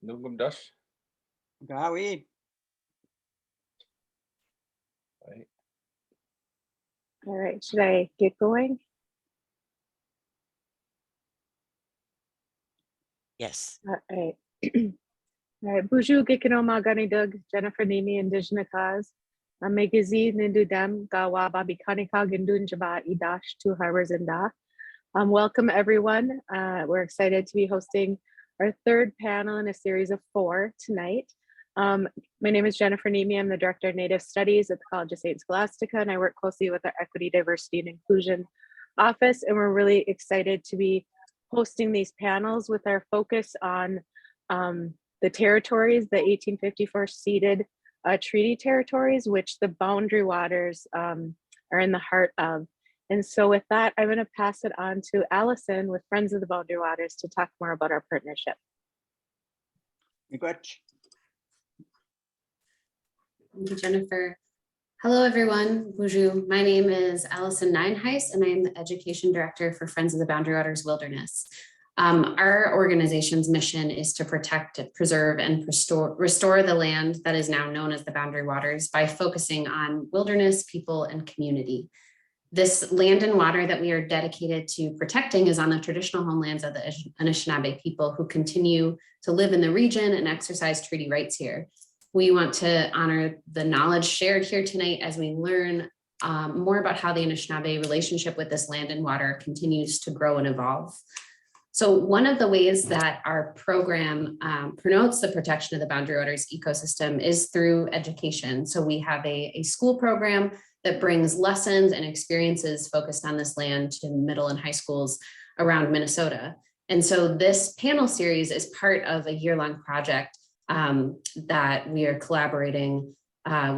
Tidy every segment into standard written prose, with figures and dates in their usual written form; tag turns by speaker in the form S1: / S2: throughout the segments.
S1: Nungumdas.
S2: Gawi.
S1: Right.
S3: All right, should I get going?
S4: Yes.
S3: All right. All right. Buju gikino magani dug Jennifer Nimi Indigenous cause. Megazi nindudem gawa babi kanika gindun jaba idash 2 harbors and da. Welcome everyone. We're excited to be hosting our third panel in a series of 4 tonight. My name is Jennifer Nimi. I'm the Director of Native Studies at the College of St. Scholastica, and I work closely with our Equity, Diversity, and Inclusion Office. And we're really excited to be hosting these panels with our focus on the territories, the 1854 ceded treaty territories, which the boundary waters are in the heart of. And so with that, I'm going to pass it on to Allison with Friends of the Boundary Waters to talk more about our partnership.
S2: Good.
S5: Thank you, Jennifer. Hello, everyone. Bonjour. My name is Allison Nineheis, and I am the Education Director for Friends of the Boundary Waters Wilderness. Our organization's mission is to protect, preserve, and restore the land that is now known as the Boundary Waters by focusing on wilderness, people, and community. This land and water that we are dedicated to protecting is on the traditional homelands of the Anishinaabe people who continue to live in the region and exercise treaty rights here. We want to honor the knowledge shared here tonight as we learn more about how the Anishinaabe relationship with this land and water continues to grow and evolve. So one of the ways that our program promotes the protection of the Boundary Waters ecosystem is through education. So we have a school program that brings lessons and experiences focused on this land to middle and high schools around Minnesota. And so this panel series is part of a year-long project that we are collaborating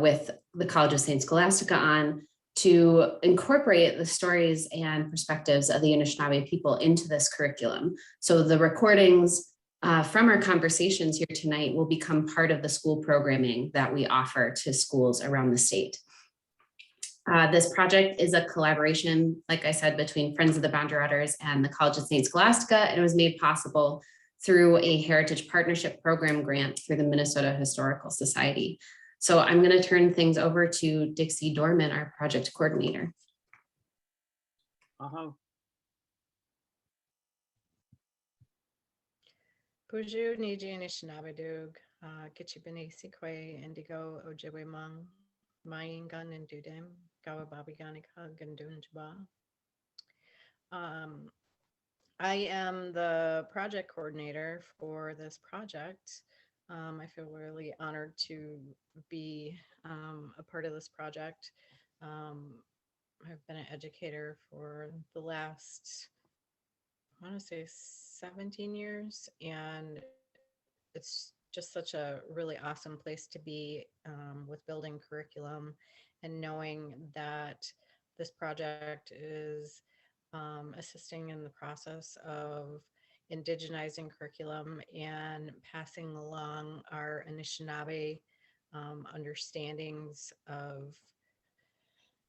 S5: with the College of St. Scholastica on to incorporate the stories and perspectives of the Anishinaabe people into this curriculum. So the recordings from our conversations here tonight will become part of the school programming that we offer to schools around the state. This project is a collaboration, like I said, between Friends of the Boundary Waters and the College of St. Scholastica, and it was made possible through a Heritage Partnership Program grant through the Minnesota Historical Society. So I'm going to turn things over to Dixie Dorman, our project coordinator.
S6: Puju Niji Anishinaabe Dug, Kitchibini Sikwe, Indigo, Ojibwe Mang, Mayingan and Dudem, Gawa Babiganika, Gandun Jaba. I am the project coordinator for this project. I feel really honored to be a part of this project. I've been an educator for the last, I want to say 17 years, and it's just such a really awesome place to be with building curriculum and knowing that this project is assisting in the process of indigenizing curriculum and passing along our Anishinaabe understandings of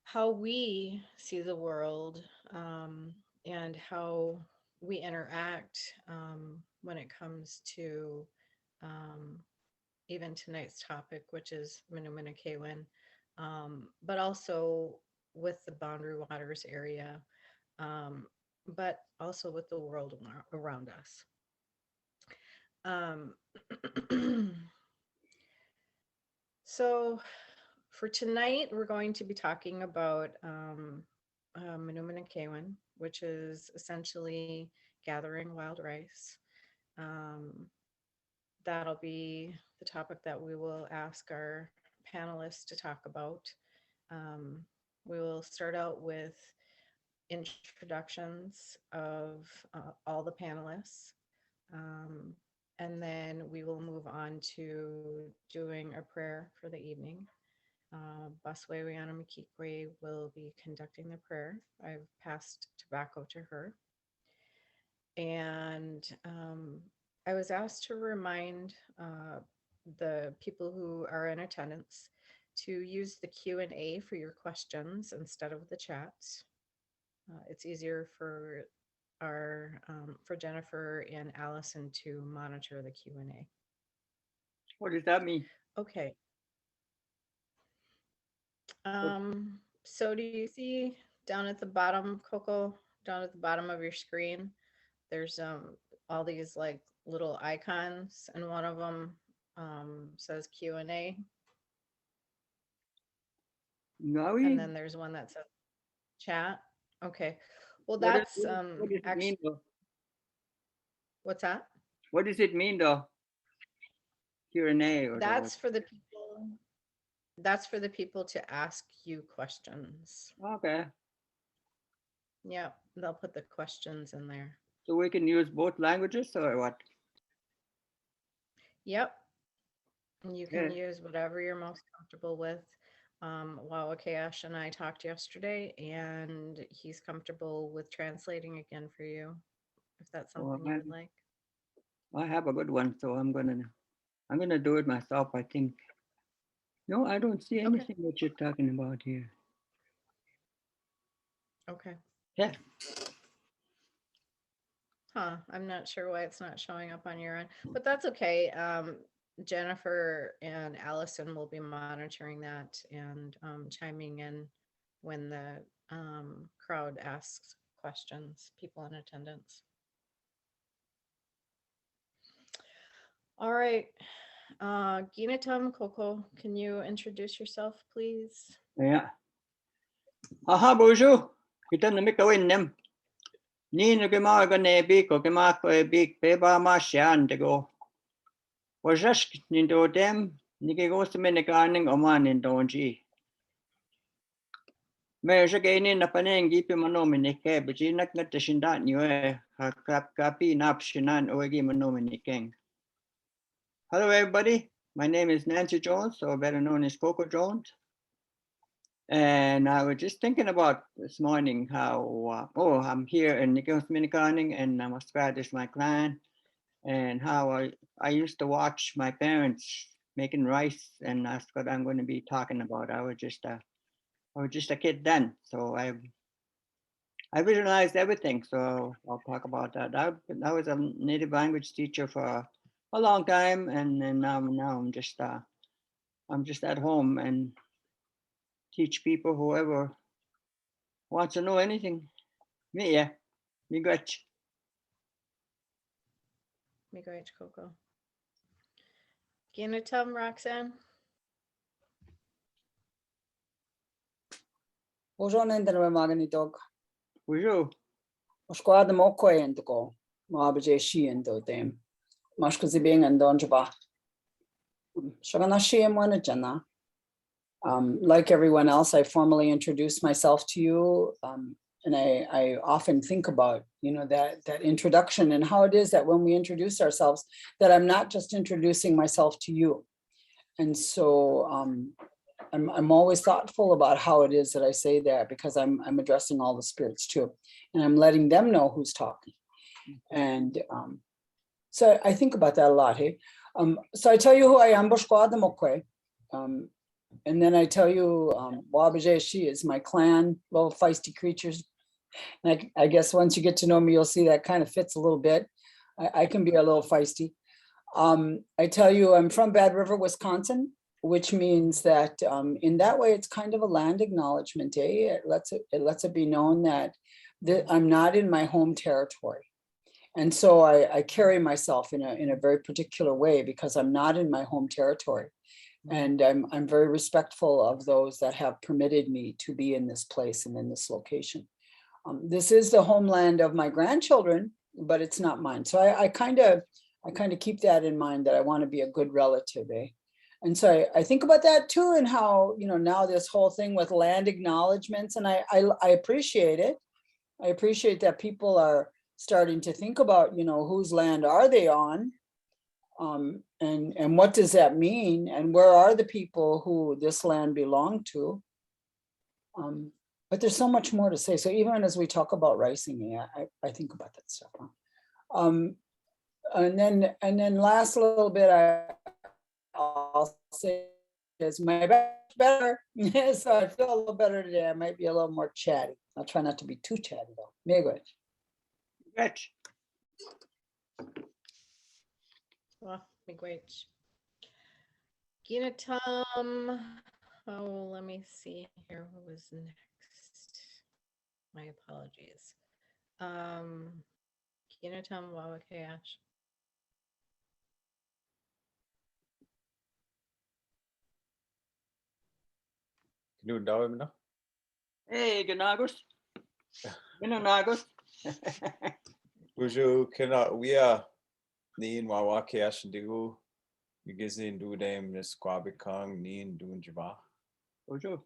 S6: how we see the world and how we interact when it comes to even tonight's topic, which is maanomin, but also with the Boundary Waters area, but also with the world around us. So for tonight, we're going to be talking about maanomin, which is essentially gathering wild rice. That'll be the topic that we will ask our panelists to talk about. We will start out with introductions of all the panelists. And then we will move on to doing a prayer for the evening. Busway Waasegiizik will be conducting the prayer. I've passed tobacco to her. And I was asked to remind the people who are in attendance to use the Q&A for your questions instead of the chat. It's easier for for Jennifer and Allison to monitor the Q&A.
S2: What does that mean?
S6: Okay. So do you see down at the bottom, Coco, down at the bottom of your screen, there's all these like little icons, and one of them says Q&A,
S2: Ngawi?
S6: and then there's one that says chat. Okay. Well,
S2: What
S6: that's
S2: what does it
S6: actually,
S2: mean though?
S6: what's that?
S2: What does it mean though? Q&A or
S6: That's for the people. That's for the people to ask you questions.
S2: okay.
S6: Yep, they'll put the questions in there.
S2: So we can use both languages or what?
S6: Yep. You can
S2: Yeah.
S6: use whatever you're most comfortable with. Waawaakeyaash and I talked yesterday, and he's comfortable with translating again for you, if that's
S2: Oh,
S6: something you would like.
S2: I have a good one, so I'm gonna do it myself, I think. No, I don't see
S6: Okay.
S2: anything that you're talking about here.
S6: Okay.
S2: Yeah.
S6: Huh, I'm not sure why it's not showing up on your end, but that's okay. Jennifer and Allison will be monitoring that and chiming in when the crowd asks questions, people in attendance. All right. Ginatam Coco, can you introduce yourself, please?
S2: Yeah. Aha, bonjour. Kita na mikawin nem. Ni no kema ga nebi ko kema ko big peba ma shan to go. Wajash nindo dem ni ke go se menekaning oman indonji. Me je gaini na panengi pe maanomin ke beji nak na tishindat niwe ha kapi nap shinan oegi maanomin king. Hello everybody. My name is Nancy Jones, or better known as Coco Jones. And I was just thinking about this morning how, I'm here in Nicolas and Muscat is my clan, and how I used to watch my parents making rice, and that's what I'm going to be talking about. I was just a kid then, so I visualized everything. So I'll talk about that. I was a native language teacher for a long time, and then now I'm just at home and teach people, whoever wants to know anything. Me, yeah, me got
S6: Miigwech Coco. Ginatam Roxanne.
S1: Bonjour, Nandana Magani dog.
S2: you.
S1: Squad the Mokwe and to go. Mabaje she and do them. Mashkazi being and Donjaba. Shaganashi and Wanajana. Like everyone else, I formally introduced myself to you. And I often think about, that introduction and how it is that when we introduce ourselves, that I'm not just introducing myself to you. And so I'm always thoughtful about how it is that I say that, because I'm addressing all the spirits too, and I'm letting them know who's talking. And so I think about that a lot. Hey, so I tell you who I am, Bushkwa the Mokwe, and then I tell you Waasegiizik is my clan, little feisty creatures. And I guess once you get to know me, you'll see that kind of fits a little bit. I can be a little feisty. I tell you I'm from Bad River, Wisconsin, which means that in that way, it's kind of a land acknowledgement. It lets it be known that I'm not in my home territory. And so I carry myself in a very particular way, because I'm not in my home territory. And I'm very respectful of those that have permitted me to be in this place and in this location. This is the homeland of my grandchildren, but it's not mine. So I kind of keep that in mind, that I want to be a good relative. And so I think about that too, and how, now this whole thing with land acknowledgements, and I appreciate it. I appreciate that people are starting to think about, whose land are they on? And what does that mean? And where are the people who this land belonged to? But there's so much more to say. So even as we talk about rising, I think about that stuff. And then last little bit, I'll say is my better. So I feel a little better today. I might be a little more chatty. I'll try not to be too chatty though. Miigwech.
S2: Miigwech.
S6: Well, miigwech. Ginatum. Oh, let me see here. Who was next? My apologies. Ginatum Waawaakeyaash.
S4: Nu daw mo na.
S2: Hey, Ganagus. Ginanagus.
S4: Uju kina niin Waawaakeyaash ndigu gizi ndudem nisquabikang niin dunjaba.
S2: Uju.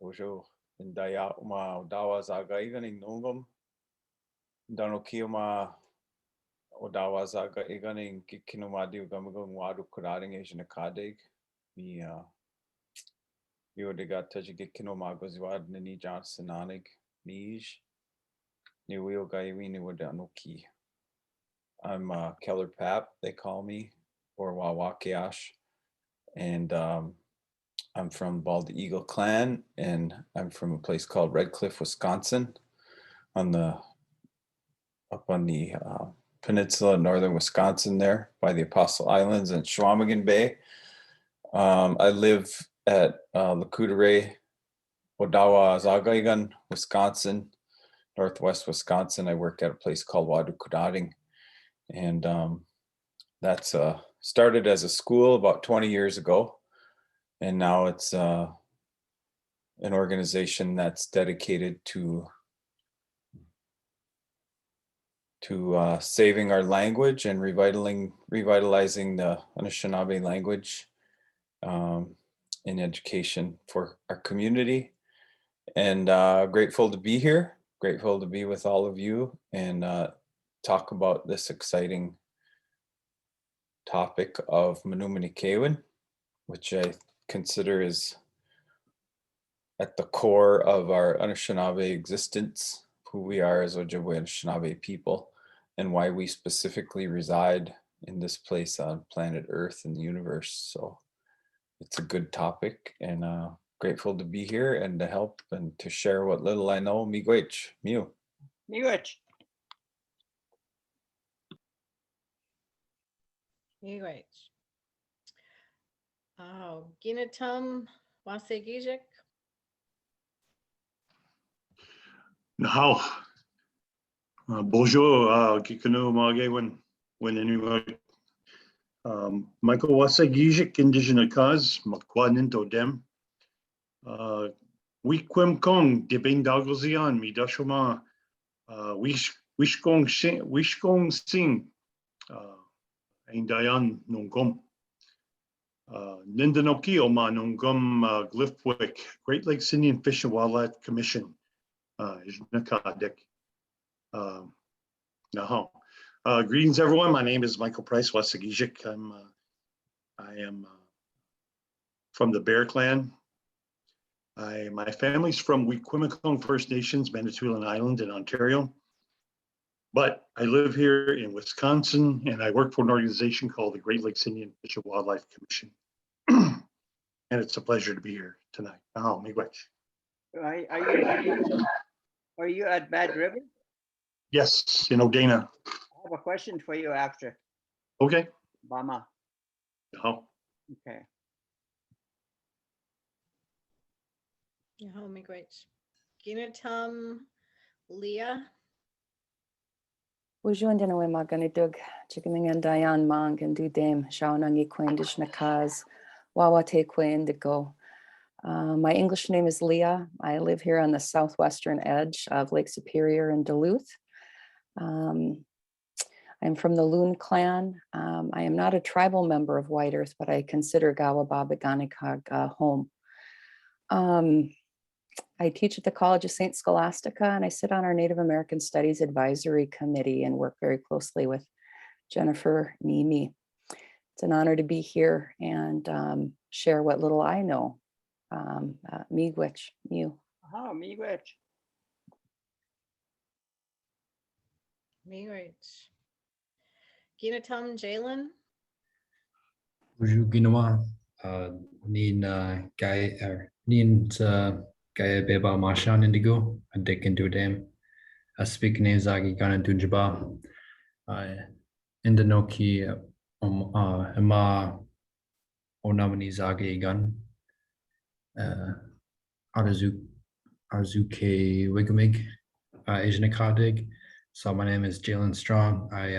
S4: Uju indaya uma dawa zaga iganing nungum. Danokiyama odawa zaga iganing kikinumadi ugamagong wadu kuraring Anishinaabe. Mi Yodiga Tajikinomagoswad Nini Johnsonanig Nij Niwil Gaiwini Wadanuki. I'm Keller Paap, they call me, or Waawaakeyaash. And I'm from Bald Eagle Clan, and I'm from a place called Red Cliff, Wisconsin, up on the peninsula in northern Wisconsin there by the Apostle Islands and Chequamegon Bay. I live at Lakudere, Waasegiizik, Wisconsin, northwest Wisconsin. I work at a place called Waadukudaring, and that's started as a school about 20 years ago, and now it's an organization that's dedicated to saving our language and revitalizing the Anishinaabe language in education for our community. And grateful to be here, grateful to be with all of you and talk about this exciting topic of maanomin, which I consider is at the core of our Anishinaabe existence, who we are as Ojibwe Anishinaabe people, and why we specifically reside in this place on planet Earth and the universe. So it's a good topic, and grateful to be here and to help and to share what little I know. Miigwech, Miu.
S2: Miigwech.
S6: Miigwech. Oh, Ginatum Waasegiizik.
S7: Now, bonjour, Kikano Mage when anyway. Michael Waasegiizik, Indigenous cause, Makwaninto Dem. Wikwem Kong, Dibing Dagozian, Midashoma, Wishkong Sing, Aindayan Nungum. Nindanokio Ma Nungum Glyphwick, Great Lakes Indian Fish and Wildlife Commission. Nakadek. Greetings, everyone. My name is Michael Price Waasegiizik. I am from the Bear Clan. My family's from Wikwemikong First Nations, Manitoulin Island in Ontario. But I live here in Wisconsin, and I work for an organization called the Great Lakes Indian Fish and Wildlife Commission. And it's a pleasure to be here tonight. Miigwech.
S2: Are you at Bad River?
S7: Yes, in Odana.
S2: I have a question for you after.
S7: Okay.
S2: Bama.
S7: Oh.
S2: Okay.
S6: Yeah, miigwech. Ginatum Leah.
S8: Ujuandinawe maganidug, Chikaming Dayan Mang and Dudame, Shawnangi Quendish Nakaz, Waawaakeyaash Indigo. My English name is Leah. I live here on the southwestern edge of Lake Superior in Duluth. I'm from the Loon clan. I am not a tribal member of White Earth, but I consider Waawaakeyaash home. I teach at the College of St. Scholastica, and I sit on our Native American Studies Advisory Committee and work very closely with Jennifer Nimi. It's an honor to be here and share what little I know. Miigwech, Miu.
S2: Miigwech.
S6: Miigwech. Ginatum Jaylen.
S9: Uju Ginawa, Nin Gaya Beba Mashan Indigo, and Dick into Dam. speak Zagi Gana Dunjaba, Indanoki Ema Onamani Zagi Gun, Arzuke Wigamig, Anishinaabe. So my name is Jaylen Strong. I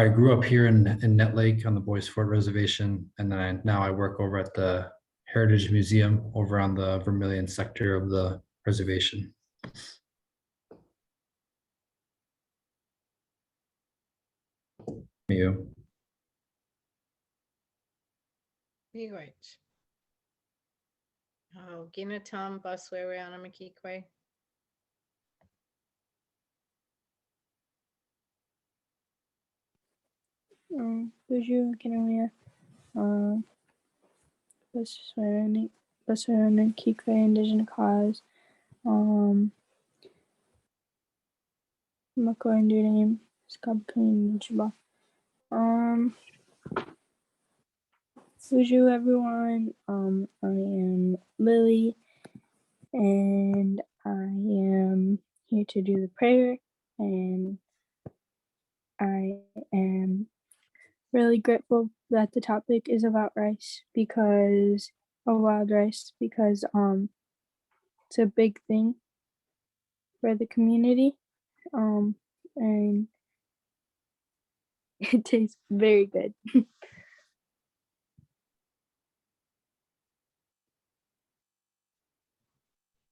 S9: grew up here in Net Lake on the Boys Fort Reservation, and then now I work over at the Heritage Museum over on the Vermilion sector of the reservation. You.
S6: Miigwech. Oh, Gina Tom Buswewe Anamakikwe.
S10: Buju Kinawea, Basarana Kikwe Indigenous cause, Mako and name, Scabkin Chiba. Buju everyone, I am Lily, and I am here to do the prayer, and I am really grateful that the topic is about rice because of wild rice because it's a big thing for the community and it tastes very good.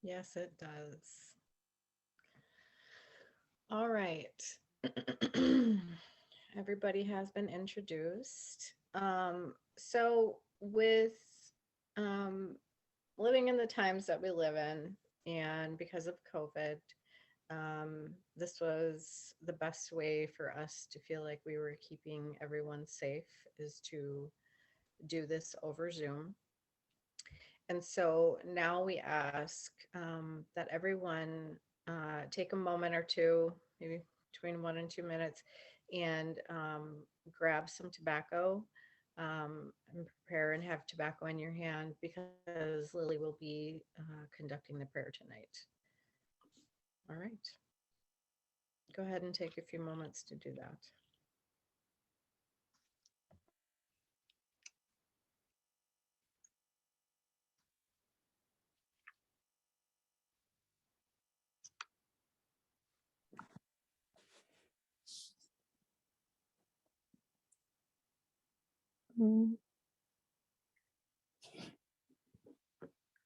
S6: Yes, it does. All right. Everybody has been introduced. So with living in the times that we live in, and because of COVID, this was the best way for us to feel like we were keeping everyone safe, is to do this over Zoom. And so now we ask that everyone take a moment or two, maybe between 1 and 2 minutes, and grab some tobacco and prepare and have tobacco in your hand, because Lily will be conducting the prayer tonight. All right. Go ahead and take a few moments to do that.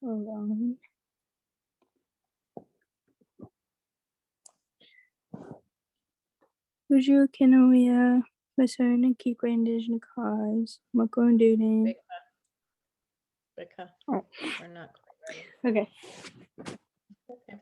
S10: Hold on. Buju Kinawea, Basarana Kikwe Indigenous cause, Mako and name.
S6: Becca,
S10: Oh.
S6: we're not quite ready.
S10: Okay.
S6: Okay.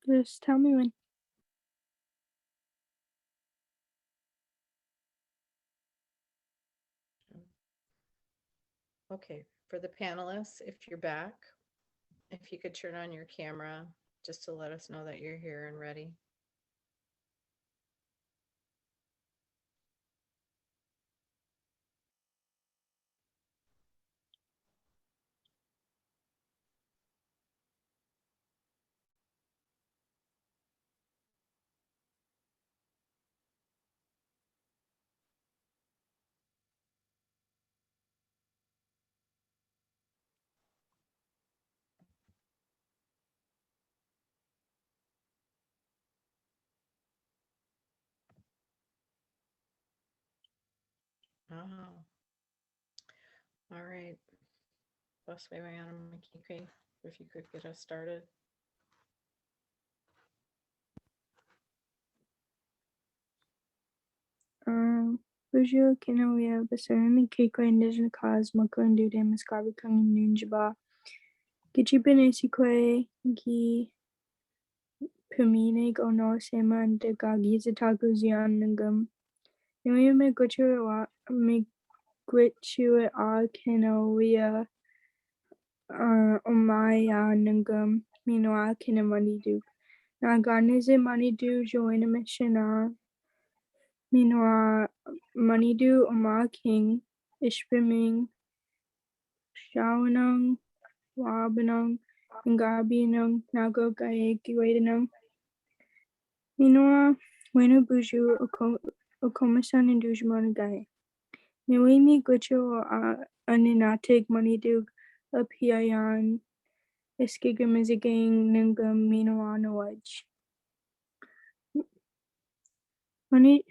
S10: Just tell me when.
S6: Okay, for the panelists, if you're back, if you could turn on your camera just to let us know that you're here and ready. Oh. All right. Busway maanomin, if you could get us started.
S10: Bujo Kinawea Basarami Keiko Indigenous Cause Moko and Dude Muskabi Kung Nunjaba Gichibene Sikwe Gi Pumine go no Sema and the Gagizataku Zianangum Nui me Guchu me Guichu a Kinawea Omaya Nungum Minoa Kinamani Duke Naganize Mani Du join a mission Minoa Manidu Oma King Ishbiming Shawanang Wabanang Ngabinang Nago Gae Giwadanang Minoa Wenu Buju Okomasan and Dujumon Gae Niwimi Gucho Aninatig Manidu Apiayan Iskigamizigang Ningam Minoa Nawaj Mani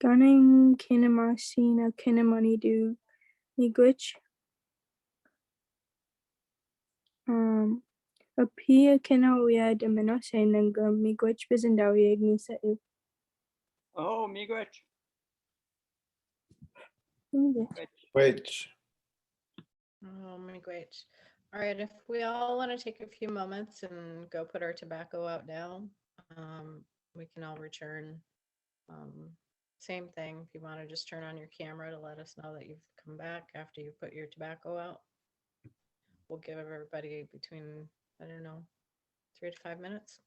S10: Gunning Kinamasina Kinamani do Miguich a pia Kinawia de Menose Nanga Miguich Bizendawi Ignisa.
S2: Oh, miigwech.
S4: Which
S6: Oh, my great. All right, if we all want to take a few moments and go put our tobacco out now, we can all return. Same thing, if you want to just turn on your camera to let us know that you've come back after you put your tobacco out. We'll give everybody between, I don't know, 3 to 5 minutes.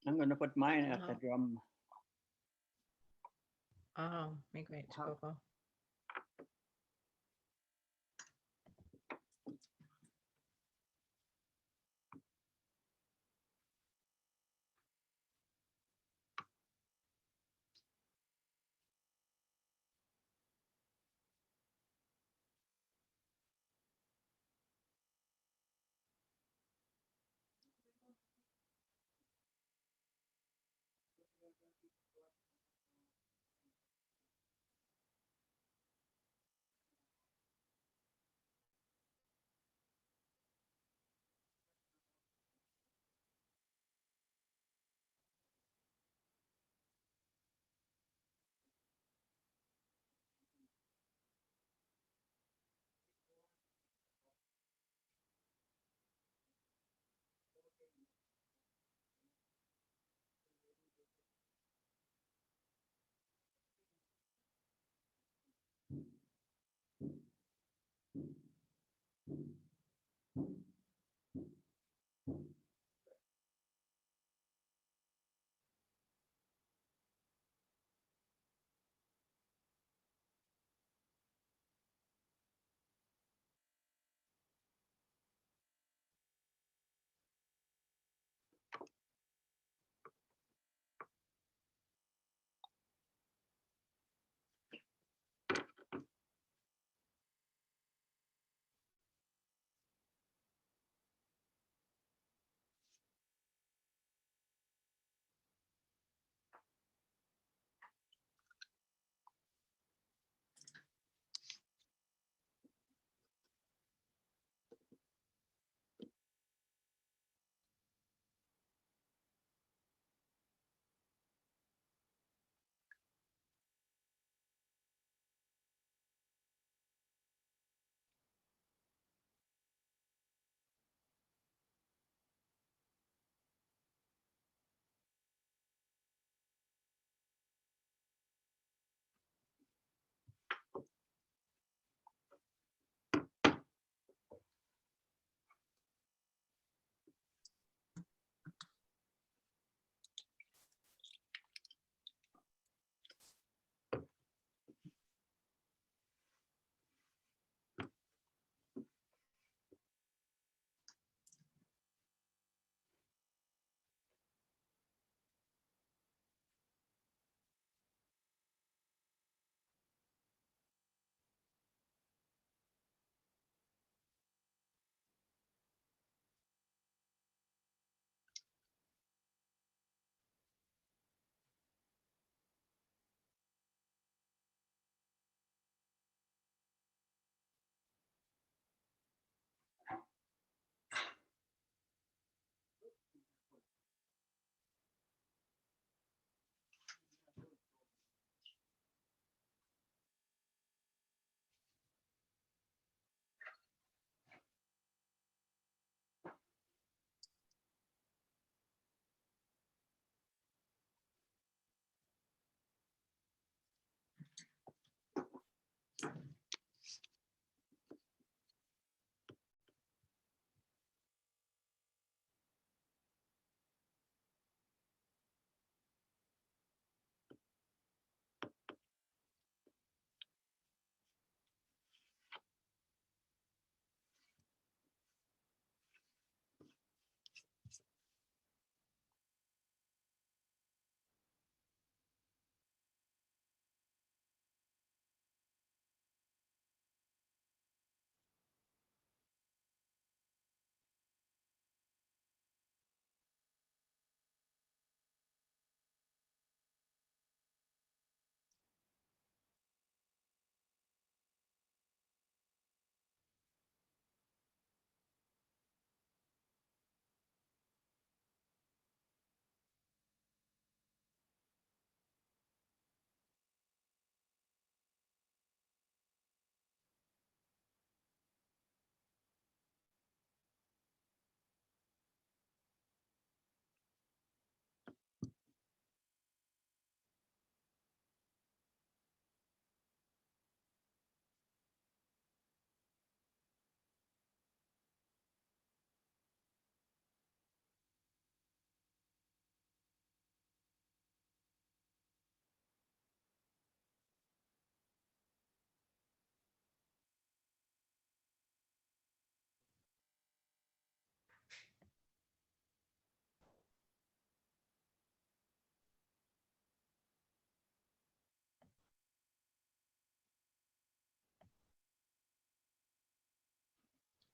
S2: I'm going to put mine at the drum.
S6: Oh, my great, Coco.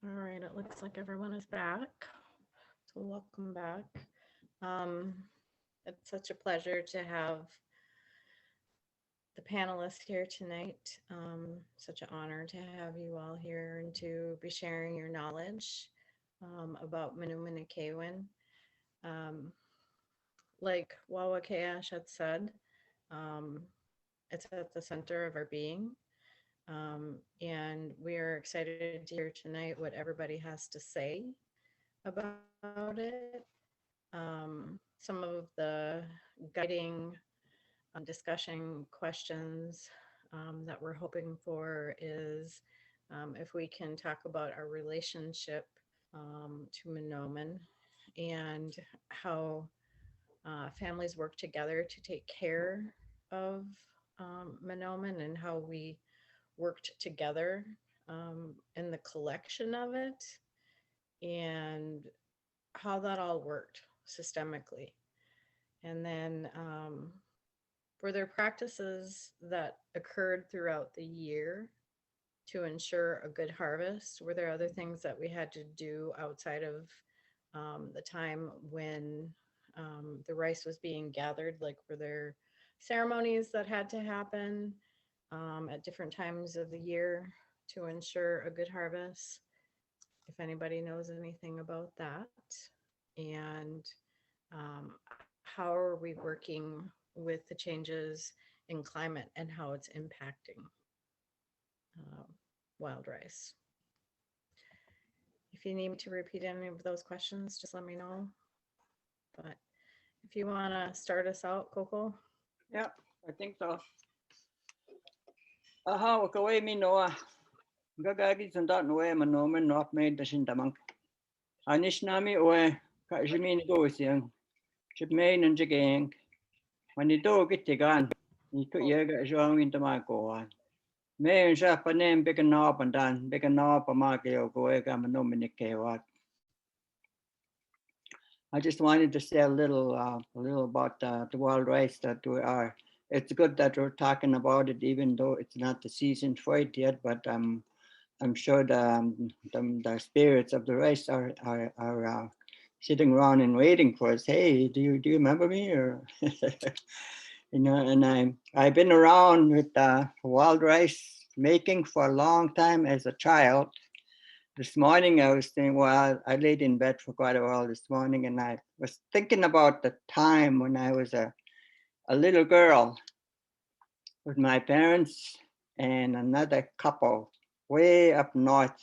S6: All right, it looks like everyone is back. So welcome back. It's such a pleasure to have the panelists here tonight. Such an honor to have you all here and to be sharing your knowledge about maanomin. Like Waawaakeyaash had said, it's at the center of our being. And we are excited to hear tonight what everybody has to say about it. Some of the guiding discussion questions that we're hoping for is if we can talk about our relationship to maanomin and how families work together to take care of maanomin and how we worked together in the collection of it and how that all worked systemically. And then were there practices that occurred throughout the year to ensure a good harvest? Were there other things that we had to do outside of the time when the rice was being gathered? Like, were there ceremonies that had to happen at different times of the year to ensure a good harvest? If anybody knows anything about that. And how are we working with the changes in climate and how it's impacting wild rice? If you need me to repeat any of those questions, just let me know. But if you want to start us out, Coco.
S2: Yeah, I think so. Aha, wakaway mi noa. Gagagi sandat noe maanomin not made the shintamang. Anishinaabe oe ka jimin go siang. Chipmain and jigang. When you do get to gun, you could yaga join into my go on. May and shop a name big and up and down, big and up a market or go egg maanomin. I just wanted to say a little about the wild rice that we are. It's good that we're talking about it, even though it's not the season for it yet. But I'm sure the spirits of the rice are sitting around and waiting for us. Hey, do you remember me? Or you know, and I've been around with wild rice making for a long time as a child. This morning I was thinking, well, I laid in bed for quite a while this morning, and I was thinking about the time when I was a little girl with my parents and another couple way up north,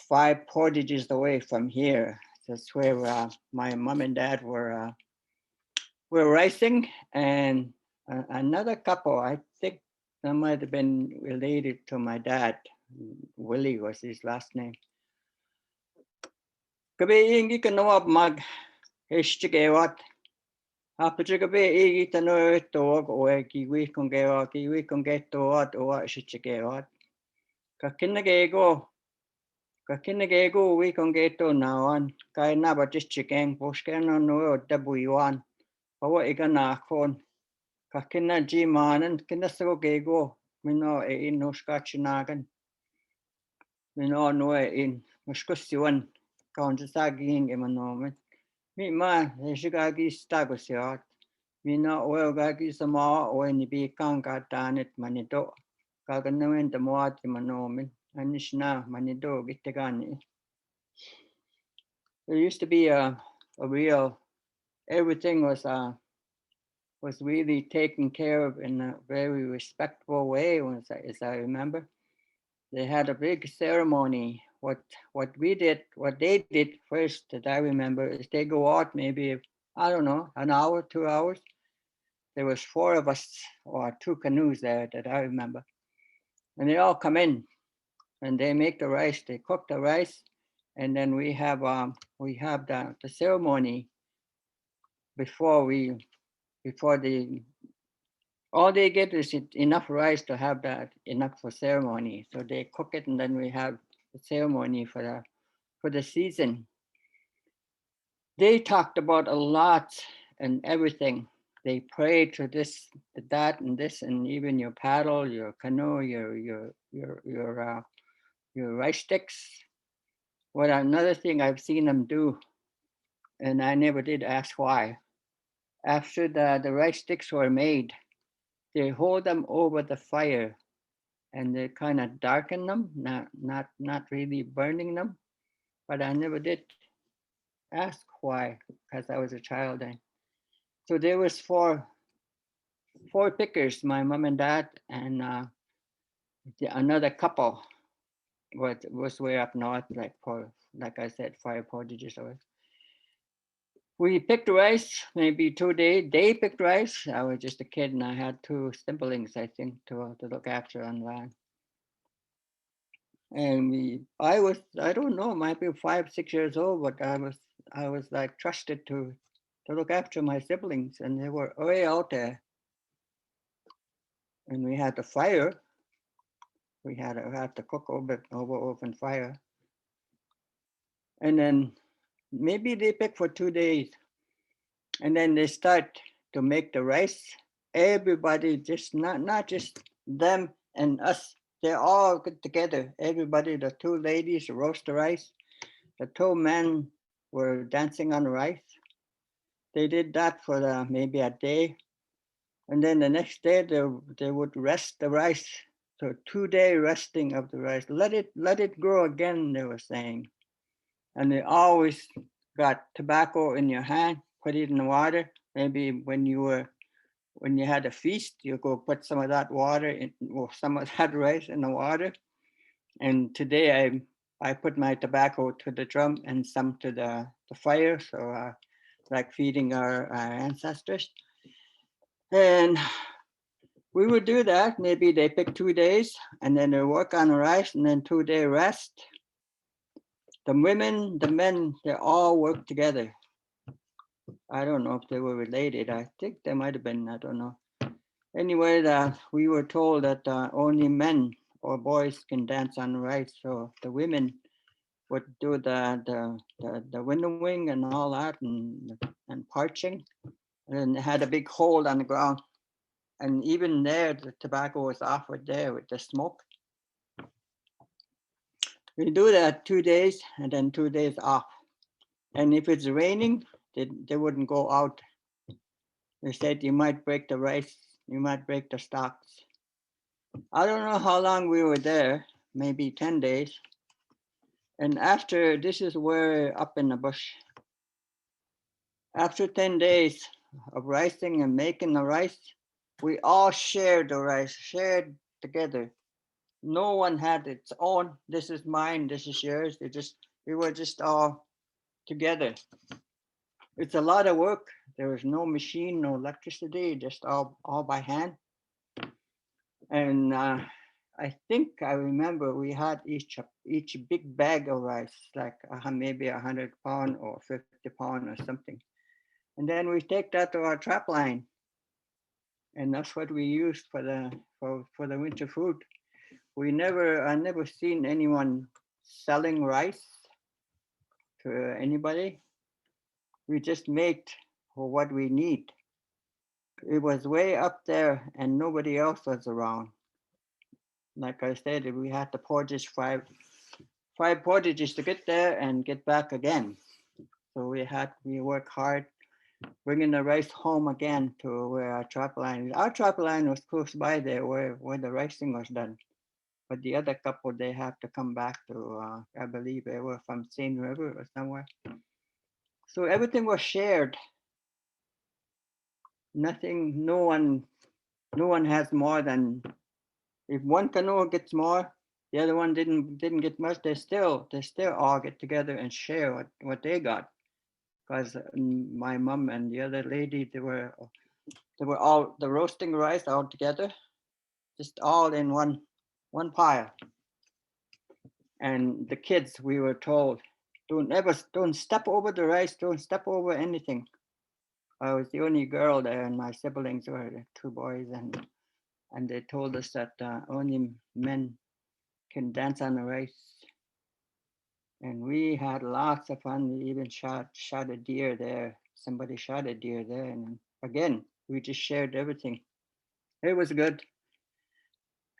S2: 5 portages away from here. That's where my mom and dad were racing, and another couple, I think that might have been related to my dad. Willie was his last name. Kabe ingi kanoab mag heshchigewat. Apachikabe igi tano tog oe kiwi konge toat oa shichigewat. Kakinagego we konge to nawan. Kai nabachichigeng poskeno no dabuyuan. Owa iganakon. Kakina jimanan kinasago gego. Mino e in noskachinagan. Mino no in muskusiwan. Kaunjasaging maanomin. Mi ma shigagi stagosiat. Mina oelgagi sama o ni bi kanga danit manido. Kaganawen the moat maanomin. Anishna manido gitegani. There used to be a real, everything was really taken care of in a very respectful way, as I remember. They had a big ceremony. What we did, what they did first that I remember is they go out maybe, I don't know, an hour, 2 hours. There was 4 of us or 2 canoes there that I remember. And they all come in and they make the rice, they cook the rice. And then we have the ceremony before all they get is enough rice to have that enough for ceremony. So they cook it and then we have the ceremony for the season. They talked about a lot and everything. They prayed to this, to that, and this, and even your paddle, your canoe, your your rice sticks. What another thing I've seen them do, and I never did ask why. After the rice sticks were made, they hold them over the fire and they kind of darken them, not really burning them. But I never did ask why, because I was a child then. So there was four pickers, my mom and dad, and another couple was way up north, like I said, fire portages. We picked rice, maybe 2 days. They picked rice. I was just a kid, and I had two siblings, I think, to look after on land. And I don't know, might be 5, 6 years old, but I was like trusted to look after my siblings, and they were way out there. And we had the fire. We had to cook over open fire. And then maybe they pick for 2 days. And then they start to make the rice. Everybody, just not just them and us, they all get together. Everybody, the two ladies roast the rice. The two men were dancing on the rice. They did that for maybe a day. And then the next day they would rest the rice. So 2-day resting of the rice. Let it grow again, they were saying. And they always got tobacco in your hand, put it in the water. Maybe when you had a feast, you go put some of that water in, or some of that rice in the water. And today I put my tobacco to the drum and some to the fire. So like feeding our ancestors. And we would do that. Maybe they pick 2 days and then they work on the rice and then 2-day rest. The women, the men, they all work together. I don't know if they were related. I think they might have been, I don't know. Anyway, we were told that only men or boys can dance on the rice. So the women would do the winnowing and all that and parching. And they had a big hole on the ground. And even there, the tobacco was offered there with the smoke. We do that 2 days and then 2 days off. And if it's raining, they wouldn't go out. They said you might break the rice, you might break the stalks. I don't know how long we were there, maybe 10 days. And after, this is where up in the bush. After 10 days of ricing and making the rice, we all shared the rice, shared together. No one had its own. This is mine, this is yours. We were just all together. It's a lot of work. There was no machine, no electricity, just all by hand. And I think I remember we had each big bag of rice, like maybe 100 pound or 50 pound or something. And then we take that to our trap line. And that's what we used for the winter food. I never seen anyone selling rice to anybody. We just made for what we need. It was way up there and nobody else was around. Like I said, we had to portage five portages to get there and get back again. So we worked hard, bringing the rice home again to where our trap line is. Our trap line was close by there where the ricing was done. But the other couple, they have to come back to, I believe they were from Seine River or somewhere. So everything was shared. Nothing, no one has more than, if one canoe gets more, the other one didn't get much, they still all get together and share what they got. Because my mom and the other lady, they were all the roasting rice all together, just all in one pile. And the kids, we were told, don't step over the rice, don't step over anything. I was the only girl there, and my siblings were 2 boys, and they told us that only men can dance on the rice. And we had lots of fun. We even shot a deer there. Somebody shot a deer there, and again, we just shared everything. It was good.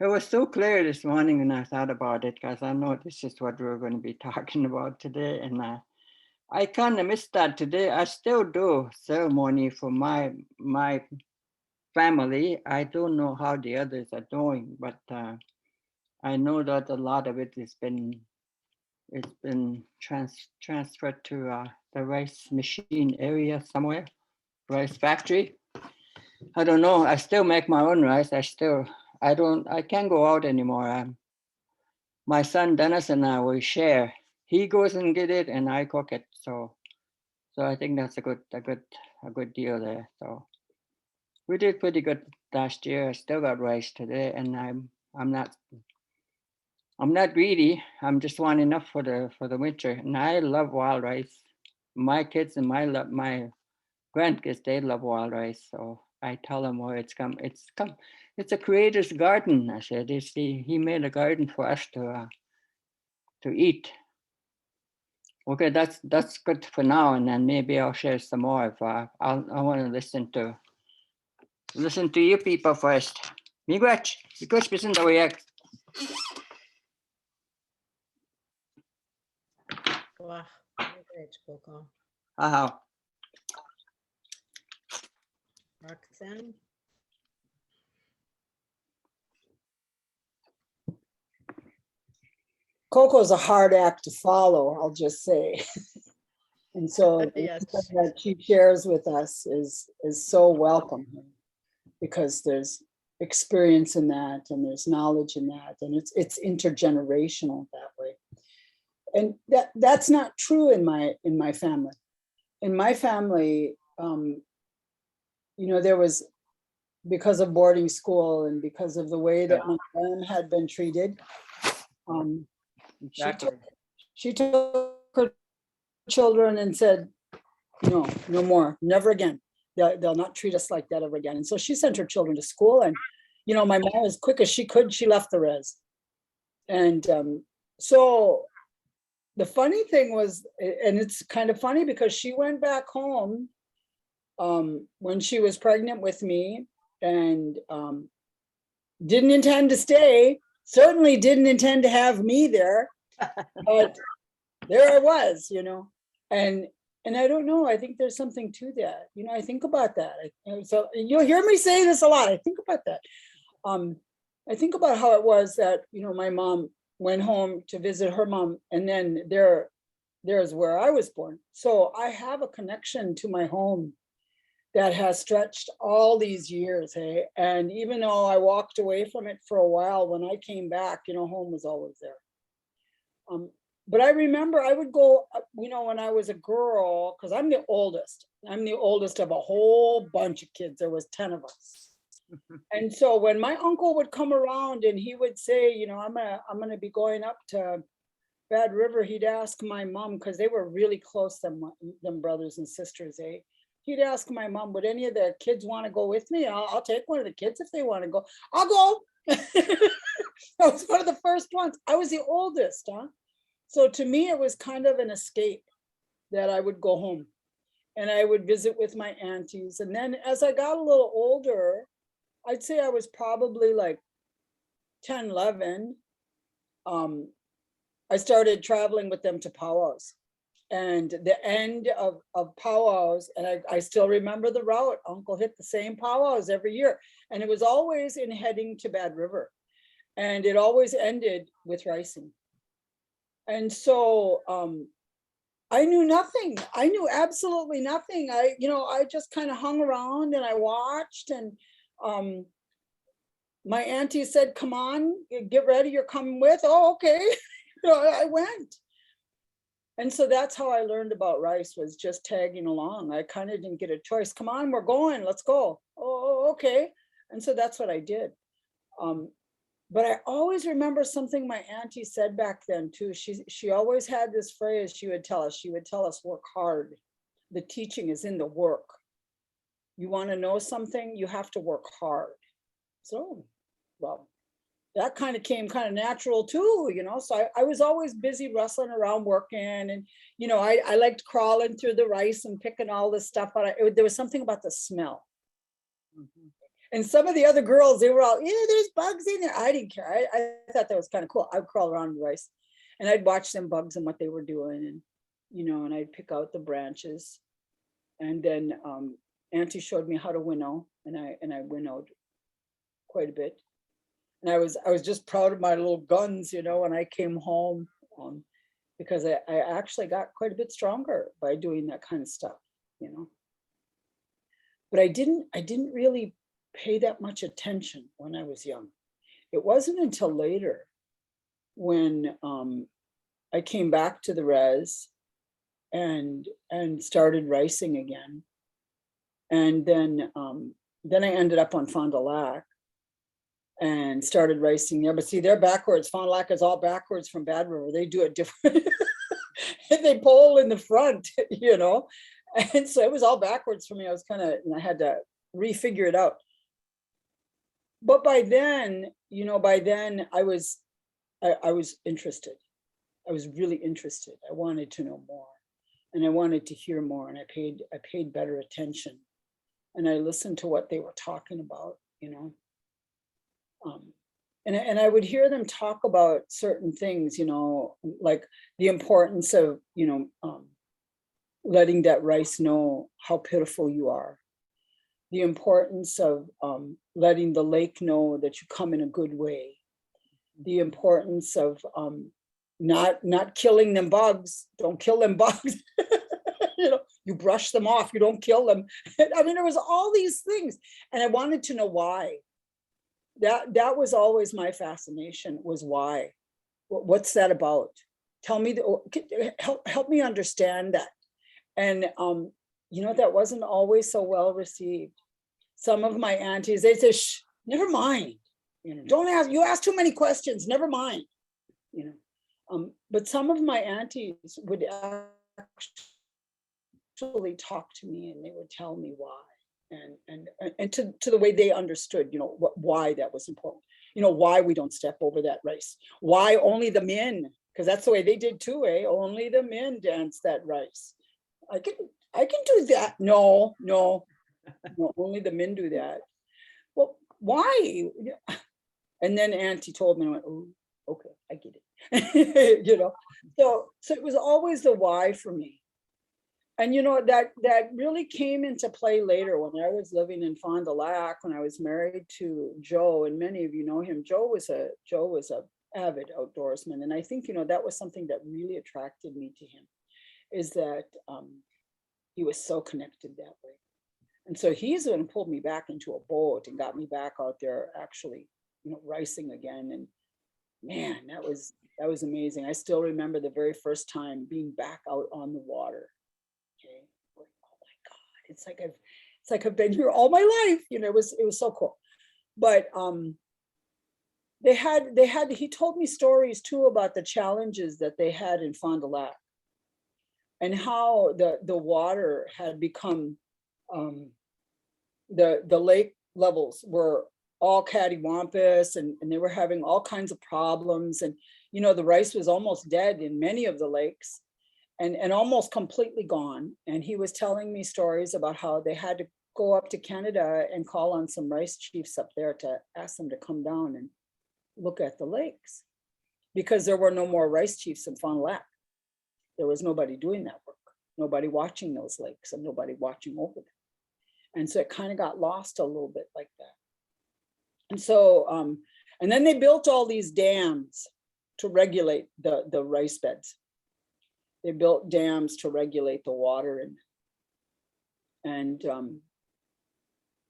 S2: It was so clear this morning when I thought about it, because I know this is what we're going to be talking about today. And I kind of missed that today. I still do ceremony for my family. I don't know how the others are doing, but I know that a lot of it has been transferred to the rice machine area somewhere, rice factory. I don't know. I still make my own rice. I can't go out anymore. My son Dennis and I will share. He goes and get it, and I cook it. So I think that's a good deal there. So we did pretty good last year. I still got rice today, and I'm not greedy. I'm just want enough for the winter. And I love wild rice. My kids and my grandkids, they love wild rice. So I tell them where it's come. It's a creator's garden. I said, he made a garden for us to eat. Okay, that's good for now, and then maybe I'll share some more if I want to listen to you people first. Miigwech, bisin dawayak.
S6: Wow, great, Coco.
S2: Aha.
S6: Roxanne?
S1: Coco's a hard act to follow, I'll just say. And so
S6: Yes.
S1: that she shares with us is so welcome, because there's experience in that, and there's knowledge in that, and it's intergenerational that way. And that's not true in my family. In my family, there was, because of boarding school and because of the way that my mom had been treated,
S2: Exactly.
S1: she took her children and said, no more, never again. They'll not treat us like that ever again. And so she sent her children to school, and my mom, as quick as she could, she left the res. And so the funny thing was, and it's kind of funny because she went back home when she was pregnant with me, and didn't intend to stay, certainly didn't intend to have me there, but there I was, and I don't know, I think there's something to that. I think about that. So you'll hear me say this a lot. I think about that. I think about how it was that, my mom went home to visit her mom, and then there's where I was born. So I have a connection to my home that has stretched all these years, hey? And even though I walked away from it for a while, when I came back, home was always there. But I remember I would go, when I was a girl, because I'm the oldest. I'm the oldest of a whole bunch of kids. There was 10 of us. And so when my uncle would come around and he would say, I'm gonna be going up to Bad River, he'd ask my mom, because they were really close, them brothers and sisters, eh? He'd ask my mom, would any of the kids want to go with me? I'll take one of the kids if they want to go. I'll go. I was one of the first ones. I was the oldest, huh? So to me, it was kind of an escape that I would go home and I would visit with my aunties. And then as I got a little older, I'd say I was probably like 10, 11. I started traveling with them to powwows. And the end of powwows, and I still remember the route. Uncle hit the same powwows every year. And it was always in heading to Bad River. And it always ended with ricing. And so I knew nothing. I knew absolutely nothing. I just kind of hung around and I watched, and my auntie said, come on, get ready, you're coming with. Oh, okay. I went. And so that's how I learned about rice, was just tagging along. I kind of didn't get a choice. Come on, we're going, let's go. Oh, okay. And so that's what I did. But I always remember something my auntie said back then too. She always had this phrase she would tell us, work hard. The teaching is in the work. You want to know something, you have to work hard. So, well, that kind of came kind of natural too, so I was always busy rustling around working, and I liked crawling through the rice and picking all this stuff, but there was something about the smell. And some of the other girls, they were all, yeah, there's bugs in there. I didn't care. I thought that was kind of cool. I would crawl around in the rice and I'd watch them bugs and what they were doing. And, you know, and I'd pick out the branches. And then Auntie showed me how to winnow, and I winnowed quite a bit. And I was just proud of my little guns, you know, when I came home, because I actually got quite a bit stronger by doing that kind of stuff, you know. But I didn't really pay that much attention when I was young. It wasn't until later when I came back to the res and started ricing again. And then I ended up on Fond du Lac and started ricing there. But see, they're backwards. Fond du Lac is all backwards from Bad River. They do it different. They pole in the front, you know. And so it was all backwards for me. I was I had to refigure it out. But by then, you know, I was interested. I was really interested. I wanted to know more, and I wanted to hear more, and I paid better attention, and I listened to what they were talking about, you know. And I would hear them talk about certain things, you know, like the importance of, you know, letting that rice know how pitiful you are. The importance of letting the lake know that you come in a good way. The importance of not killing them bugs. Don't kill them bugs. You know, you brush them off. You don't kill them. I mean, there was all these things, and I wanted to know why. That was always my fascination, was why. What's that about? Tell me, help me understand that. And you know, that wasn't always so well received. Some of my aunties, they say, shh, never mind. You know, don't ask, you ask too many questions, never mind. You know, but some of my aunties would actually talk to me, and they would tell me why. And to the way they understood, you know, why that was important. You know, why we don't step over that rice. Why only the men, because that's the way they did too, eh? Only the men dance that rice. I can do that. No, only the men do that. Well, why? And then Auntie told me, I went, oh, okay, I get it. You know, so it was always the why for me. And you know, that really came into play later when I was living in Fond du Lac, when I was married to Joe, and many of you know him. Joe was a avid outdoorsman, and I think, you know, that was something that really attracted me to him, is that he was so connected that way. And so he's the one who pulled me back into a boat and got me back out there actually, you know, ricing again. And man, that was amazing. I still remember the very first time being back out on the water. Okay, oh my God, it's like I've been here all my life. You know, it was so cool. But he told me stories too about the challenges that they had in Fond du Lac, and how the water had become, the lake levels were all cattywampus, and they were having all kinds of problems. And, you know, the rice was almost dead in many of the lakes, and almost completely gone. And he was telling me stories about how they had to go up to Canada and call on some rice chiefs up there to ask them to come down and look at the lakes, because there were no more rice chiefs in Fond du Lac. There was nobody doing that work, nobody watching those lakes, and nobody watching over them. And so it kind of got lost a little bit like that. And so, and then they built all these dams to regulate the rice beds. They built dams to regulate the water in. And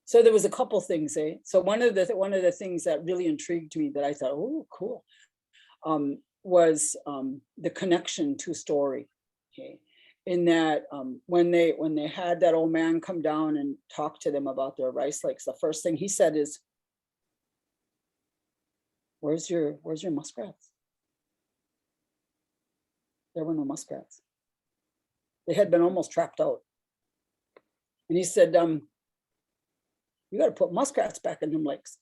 S1: so there was a couple things, eh? So one of the things that really intrigued me, that I thought, oh, cool, was the connection to story. Okay, in that when they had that old man come down and talk to them about their rice lakes, the first thing he said is, where's your muskrats? There were no muskrats. They had been almost trapped out. And he said, you got to put muskrats back in them lakes.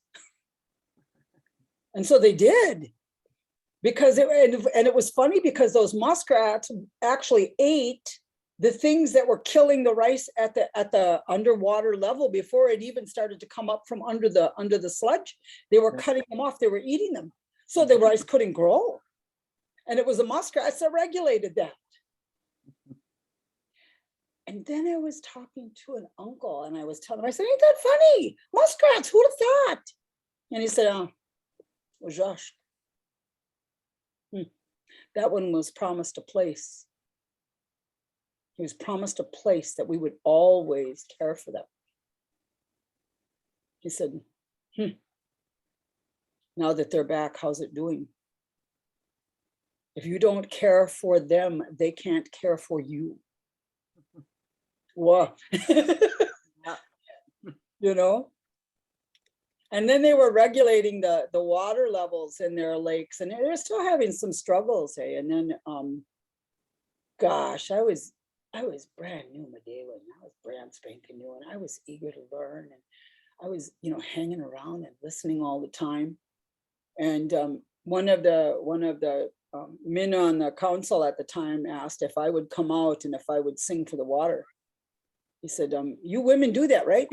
S1: And so they did. Because it was funny, because those muskrats actually ate the things that were killing the rice at the underwater level before it even started to come up from under the sludge, they were cutting them off, they were eating them. So the rice couldn't grow. And it was the muskrats that regulated that. And then I was talking to an uncle and I was telling him, I said, ain't that funny? Muskrats, who'd have thought? And he said, oh, Ojibwe. That one was promised a place. He was promised a place that we would always care for them. He said, now that they're back, how's it doing? If you don't care for them, they can't care for you. Wow. You know? And then they were regulating the water levels in their lakes, and they're still having some struggles, hey. And then, gosh, I was brand new, Medela, and I was brand spanking new, and I was eager to learn, and I was, you know, hanging around and listening all the time. And one of the men on the council at the time asked if I would come out and if I would sing for the water. He said, you women do that, right?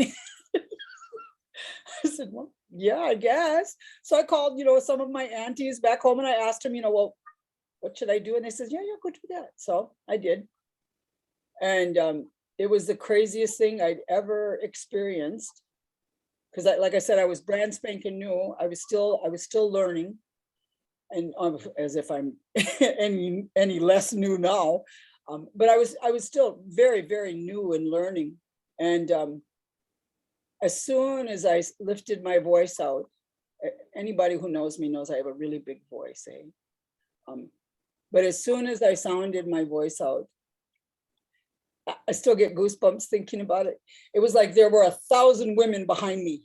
S1: I said, well, yeah, I guess. So I called, you know, some of my aunties back home and I asked them, you know, well, what should I do? And they said, yeah, go do that. So I did. And it was the craziest thing I'd ever experienced. Because like I said, I was brand spanking new. I was still learning. And as if I'm any less new now. But I was still very, very new in learning. And as soon as I lifted my voice out, anybody who knows me knows I have a really big voice, eh? But as soon as I sounded my voice out, I still get goosebumps thinking about it. It was like there were 1,000 women behind me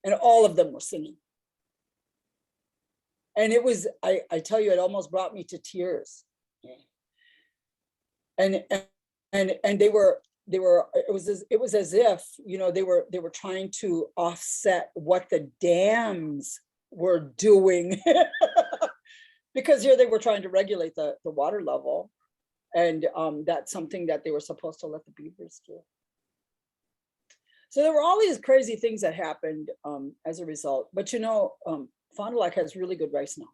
S1: and all of them were singing. And it was, I tell you, it almost brought me to tears. And they were, it was as if, you know, they were trying to offset what the dams were doing. Because here they were trying to regulate the water level. And that's something that they were supposed to let the beavers do. So there were all these crazy things that happened as a result. But you know, Fond du Lac has really good rice now.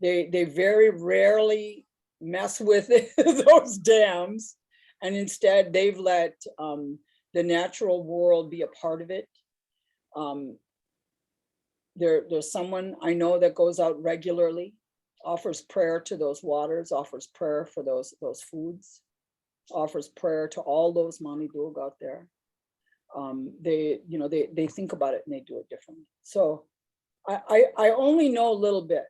S1: They very rarely mess with those dams, and instead they've let the natural world be a part of it. There's someone I know that goes out regularly, offers prayer to those waters, offers prayer for those foods, offers prayer to all those Manidug out there. They think about it and they do it differently. So I only know a little bit,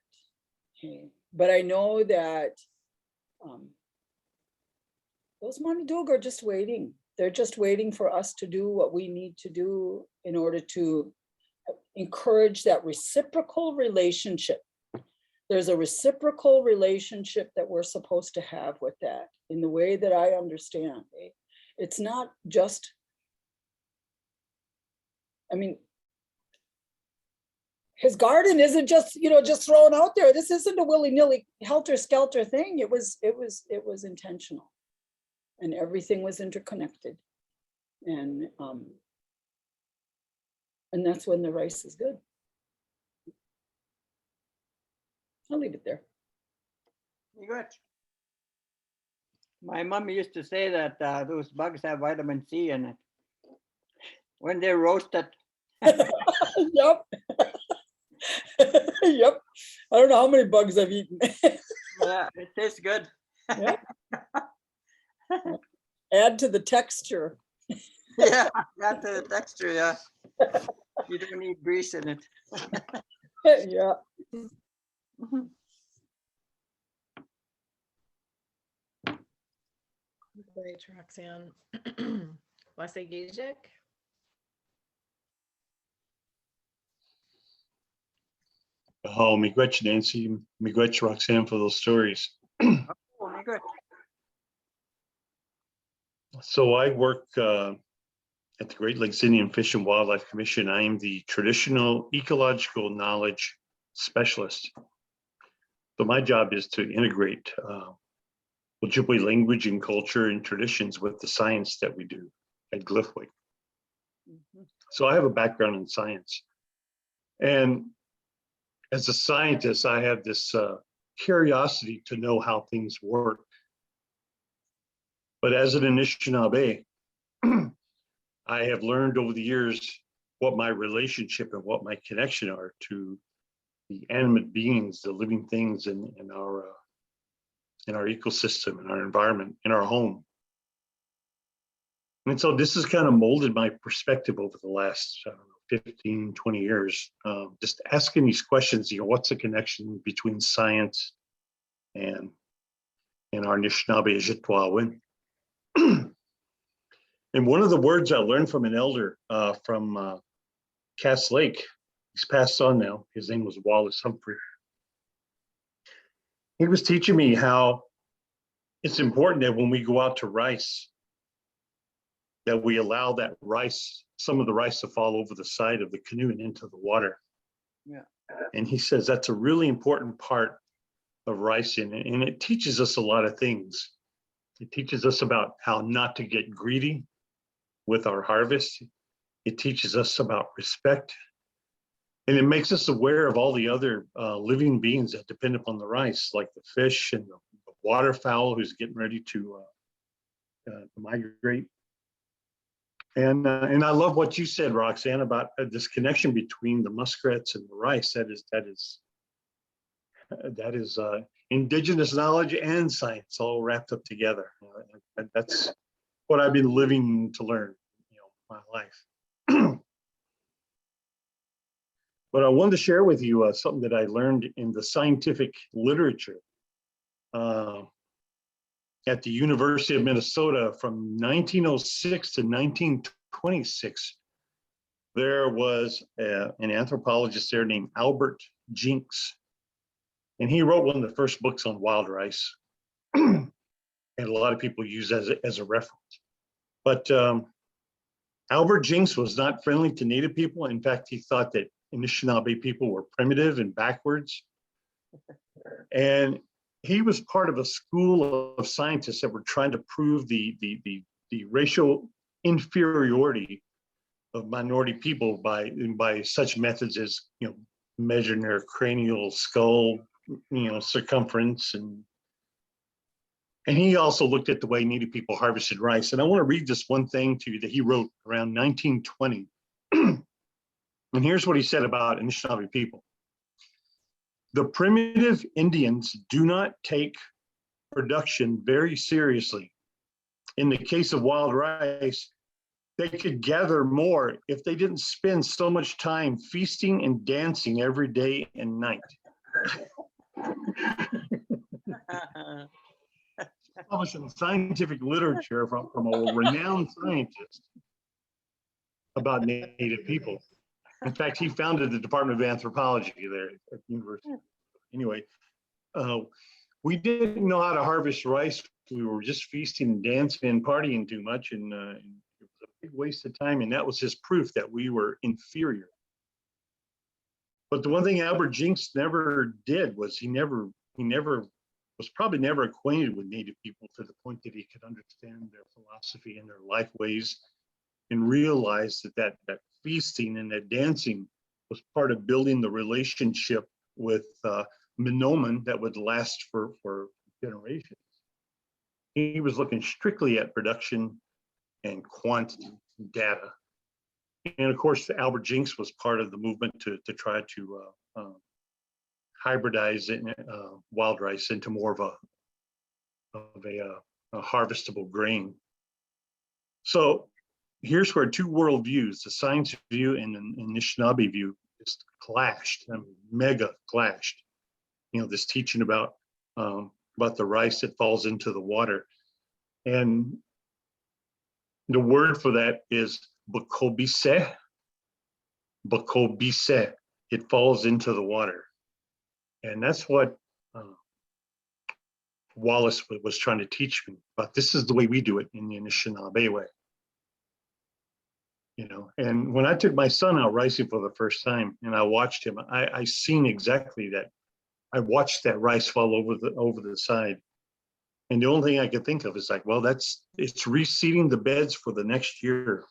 S1: okay, but I know that those Manidug are just waiting. They're just waiting for us to do what we need to do in order to encourage that reciprocal relationship. There's a reciprocal relationship that we're supposed to have with that in the way that I understand. It's not just, I mean, his garden isn't just, you know, just thrown out there. This isn't a willy-nilly helter-skelter thing. It was intentional, and everything was interconnected. And that's when the rice is good. I'll leave it there.
S2: Good. My mommy used to say that those bugs have vitamin C in it. When they're roasted.
S1: Yep. Yep. I don't know how many bugs I've eaten.
S2: Yeah, it tastes good.
S1: Yeah. Add to the texture.
S2: Yeah, add to the texture, yeah. You don't need grease in it.
S1: Yeah.
S6: Great, Roxanne. Waasegiizik.
S7: Oh, miigwech, Nancy, miigwech, Roxanne, for those stories.
S2: Oh, my good.
S7: So I work at the Great Lakes Indian Fish and Wildlife Commission. I am the traditional ecological knowledge specialist. So my job is to integrate Ojibwe language and culture and traditions with the science that we do at Glyphwig. So I have a background in science. And as a scientist, I have this curiosity to know how things work. But as an Anishinaabe, I have learned over the years what my relationship and what my connection are to the animate beings, the living things in our ecosystem, in our environment, in our home. And so this has kind of molded my perspective over the last 15, 20 years, just asking these questions, what's the connection between science and our Anishinaabe Ojibwe? And one of the words I learned from an elder from Cass Lake, he's passed on now, his name was Wallace Humphrey. He was teaching me how it's important that when we go out to rice, that we allow that rice, some of the rice to fall over the side of the canoe and into the water.
S1: Yeah.
S7: And he says that's a really important part of ricing, and it teaches us a lot of things. It teaches us about how not to get greedy with our harvest. It teaches us about respect. And it makes us aware of all the other living beings that depend upon the rice, like the fish and the waterfowl who's getting ready to migrate. And I love what you said, Roxanne, about this connection between the muskrats and the rice. That is indigenous knowledge and science all wrapped up together. That's what I've been living to learn, my life. But I wanted to share with you something that I learned in the scientific literature at the University of Minnesota from 1906 to 1926. There was an anthropologist there named Albert Jinks, and he wrote one of the first books on wild rice, and a lot of people use as a reference. But Albert Jinks was not friendly to Native people. In fact, he thought that Anishinaabe people were primitive and backwards. And he was part of a school of scientists that were trying to prove the racial inferiority of minority people by such methods as measuring their cranial skull circumference, and he also looked at the way Native people harvested rice. And I want to read this one thing to you that he wrote around 1920. And here's what he said about Anishinaabe people. The primitive Indians do not take production very seriously. In the case of wild rice, they could gather more if they didn't spend so much time feasting and dancing every day and night. Published in scientific literature from a renowned scientist about Native people. In fact, he founded the Department of Anthropology there at the university. Anyway, we didn't know how to harvest rice. We were just feasting and dancing and partying too much, and it was a big waste of time. And that was his proof that we were inferior. But the one thing Albert Jinks never did was he was probably never acquainted with Native people to the point that he could understand their philosophy and their life ways, and realize that feasting and that dancing was part of building the relationship with maanomin that would last for generations. He was looking strictly at production and quantity data. And of course, Albert Jinks was part of the movement to try to hybridize wild rice into more of a harvestable grain. So here's where two worldviews, the science view and the Anishinaabe view, just clashed. Mega clashed. This teaching about the rice that falls into the water, and the word for that is bakobise. Bakobise. It falls into the water, and that's what Wallace was trying to teach me. But this is the way we do it in the Anishinaabe way. And when I took my son out ricing for the first time, and I watched him, I seen exactly that. I watched that rice fall over the side, And the only thing I could think of is like, well, it's reseeding the beds for the next year.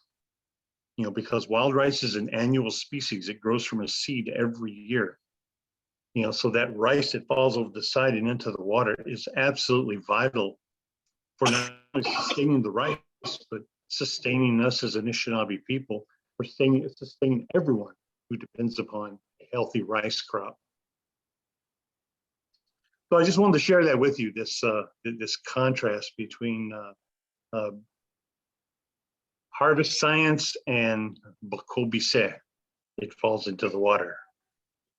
S7: You know, because wild rice is an annual species. It grows from a seed every year. You know, so that rice that falls over the side and into the water is absolutely vital for not only sustaining the rice, but sustaining us as Anishinaabe people, for sustaining everyone who depends upon a healthy rice crop. So I just wanted to share that with you, this contrast between harvest science and bakobise. It falls into the water.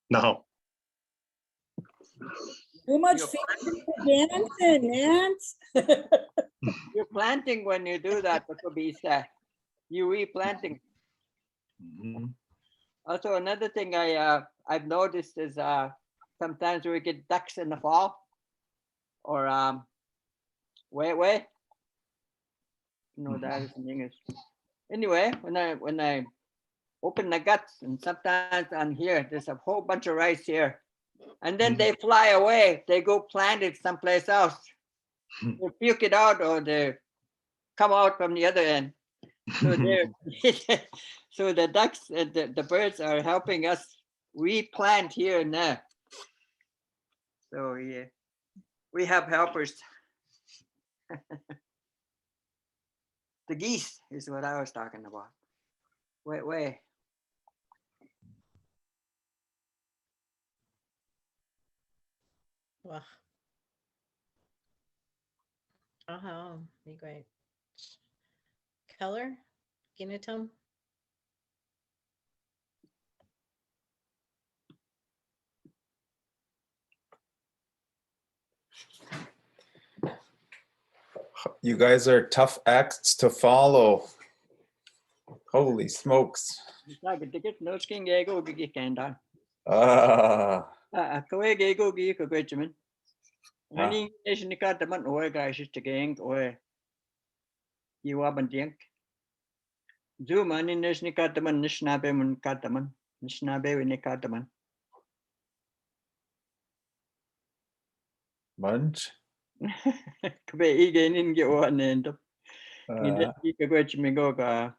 S7: Now,
S11: Too much dancing, Nance.
S2: You're planting when you do that, bakobise. You replanting. Also, another thing I've noticed is sometimes we get ducks in the fall, or way. No, that is in English. Anyway, when I open the guts, and sometimes on here, there's a whole bunch of rice here, and then they fly away. They go plant it someplace else. They puke it out, or they come out from the other end. So so the ducks and the birds are helping us replant here and there. So yeah, we have helpers. The geese is what I was talking about. Wait.
S6: Wow. Oh, be great. Keller, Ginatum.
S4: You guys are tough acts to follow. Holy smokes. Ah.
S2: Ani Anishinaabe taman oe guys is the gang oe. You abandink. Zoom ani Anishinaabe taman Anishinaabe mun kataman. Anishinaabe we ne kataman.
S4: Munch.
S2: Kbe igen inge o anendo. Ida ika gwech migo ka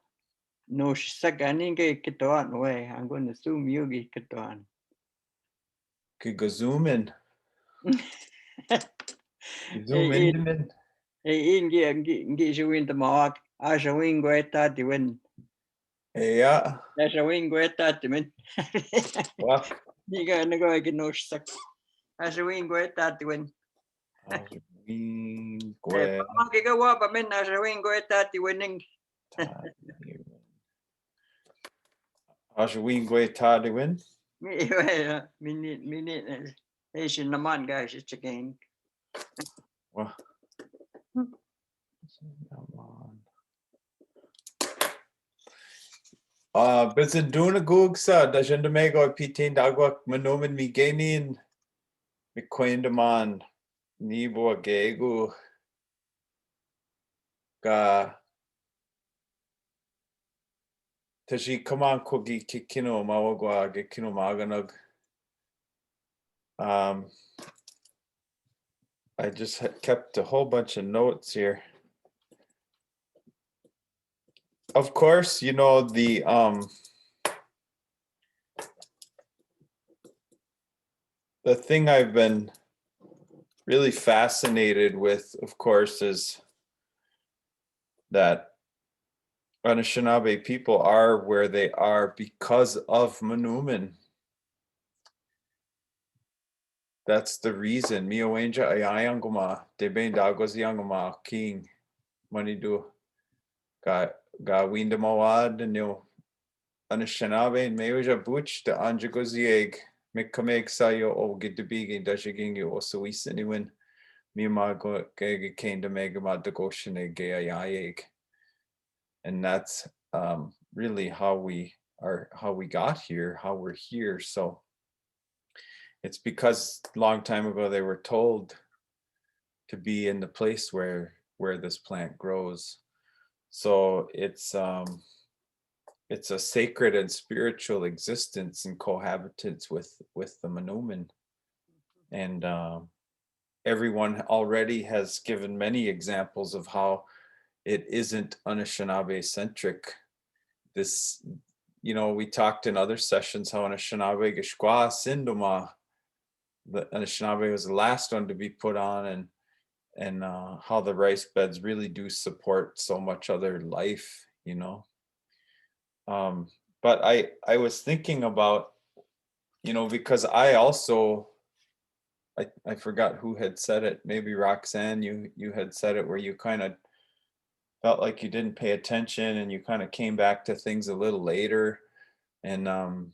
S2: no sagani ge kitoan oe. I'm going to zoom you ge kitoan.
S4: Could go zoom in. Zoom in.
S2: Inge showing the mark. I showing great that the win.
S4: Yeah.
S2: I showing great that the win.
S4: What?
S2: You got to go get no suck. I showing great that the win. Okay, go up. I mean, I showing great that the winning.
S4: Waasegiizik tadi win.
S2: Minute. Asian Naman guys, it's a gang.
S4: Wow. Bisin duna gugsa da jenda mego pitin dagwak manomin mi gainin mi quendaman nibo gegu ga tashi kaman kogi kikino mawagwa gekino maganug. I just kept a whole bunch of notes here. Of course, you know, the thing I've been really fascinated with, of course, is that Anishinaabe people are where they are because of maanomin. That's the reason. Miowenja ayanguma deben dagos yanguma king manidu ga windamawad no Anishinaabe and meoja buch the anjagozieg mekamek sayo o gidbigi dashigingi o suis anyone mima go came to megama degoshine gayayeg. And that's really how we got here, how we're here. So it's because a long time ago they were told to be in the place where this plant grows. So it's a sacred and spiritual existence and cohabitance with the maanomin. And everyone already has given many examples of how it isn't Anishinaabe centric. This, you know, we talked in other sessions how Anishinaabe Gishkwa Sindoma, the Anishinaabe was the last one to be put on, and how the rice beds really do support so much other life, you know. But I was thinking about, you know, because I also, I forgot who had said it, maybe Roxanne, you had said it, where you kind of felt like you didn't pay attention and you kind of came back to things a little later. And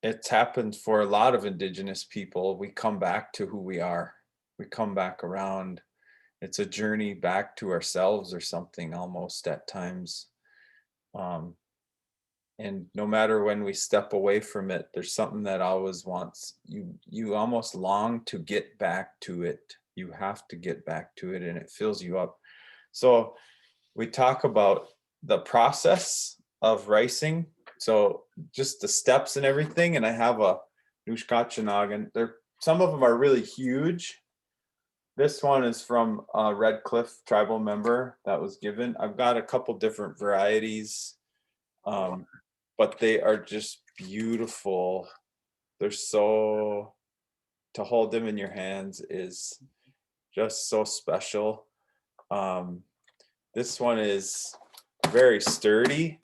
S4: it's happened for a lot of Indigenous people. We come back to who we are. We come back around. It's a journey back to ourselves or something almost at times. And no matter when we step away from it, there's something that always wants you almost long to get back to it. You have to get back to it, and it fills you up. So we talk about the process of ricing. So just the steps and everything. And I have a Nushkachinagan. Some of them are really huge. This one is from a Red Cliff tribal member that was given. I've got a couple different varieties. But they are just beautiful. They're so, to hold them in your hands is just so special. This one is very sturdy.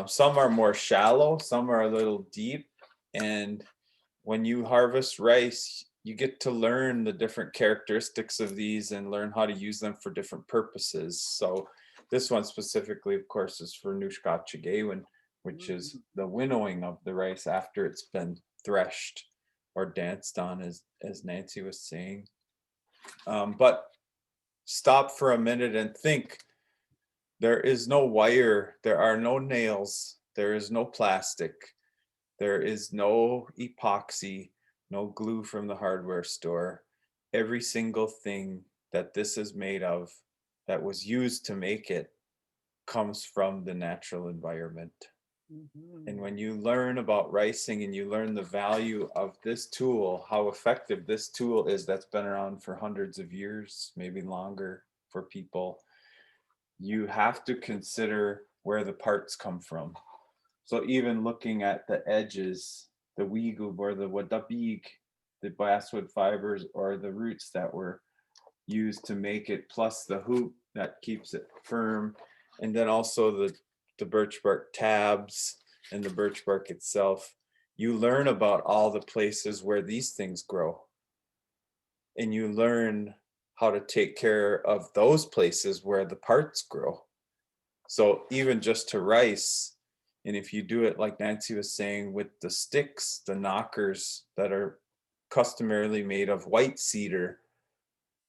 S4: Some are more shallow, some are a little deep. And when you harvest rice, you get to learn the different characteristics of these and learn how to use them for different purposes. So this one specifically, of course, is for Nushkachigewin, which is the winnowing of the rice after it's been threshed or danced on, as Nancy was saying. But stop for a minute and think. There is no wire, there are no nails, there is no plastic, there is no epoxy, no glue from the hardware store. Every single thing that this is made of, that was used to make it, comes from the natural environment. And when you learn about ricing and you learn the value of this tool, how effective this tool is that's been around for hundreds of years, maybe longer for people, you have to consider where the parts come from. So even looking at the edges, the weegoob or the wadabig, the basswood fibers or the roots that were used to make it, plus the hoop that keeps it firm, and then also the birch bark tabs and the birch bark itself, you learn about all the places where these things grow. And you learn how to take care of those places where the parts grow. So even just to rice, and if you do it like Nancy was saying with the sticks, the knockers that are customarily made of white cedar,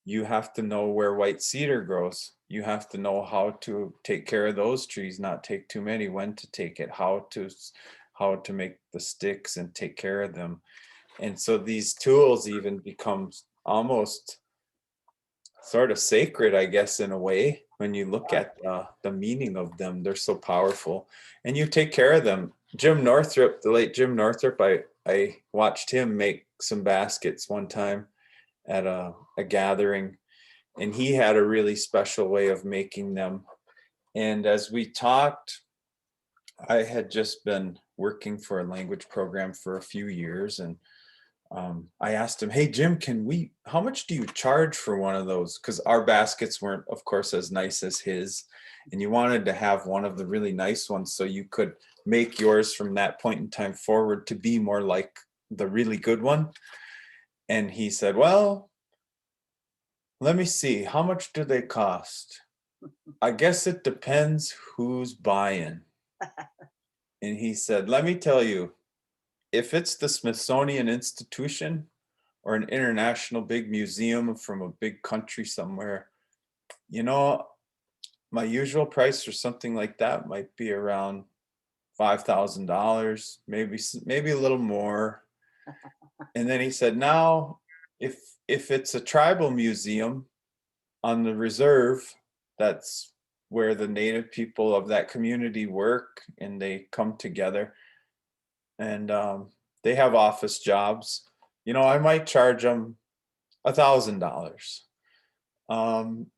S4: you have to know where white cedar grows. You have to know how to take care of those trees, not take too many, when to take it, how to make the sticks and take care of them. And so these tools even become almost sort of sacred, I guess, in a way, when you look at the meaning of them. They're so powerful, and you take care of them. Jim Northrop, the late Jim Northrop, I watched him make some baskets one time at a gathering, and he had a really special way of making them. And as we talked, I had just been working for a language program for a few years, and I asked him, hey Jim, how much do you charge for one of those? Because our baskets weren't, of course, as nice as his, and you wanted to have one of the really nice ones so you could make yours from that point in time forward to be more like the really good one. And he said, well, let me see, how much do they cost? I guess it depends who's buying. And he said, let me tell you, if it's the Smithsonian Institution or an international big museum from a big country somewhere, you know, my usual price for something like that might be around $5,000, maybe a little more. And then he said, now, if it's a tribal museum on the reserve, that's where the native people of that community work and they come together, and they have office jobs, I might charge them $1,000.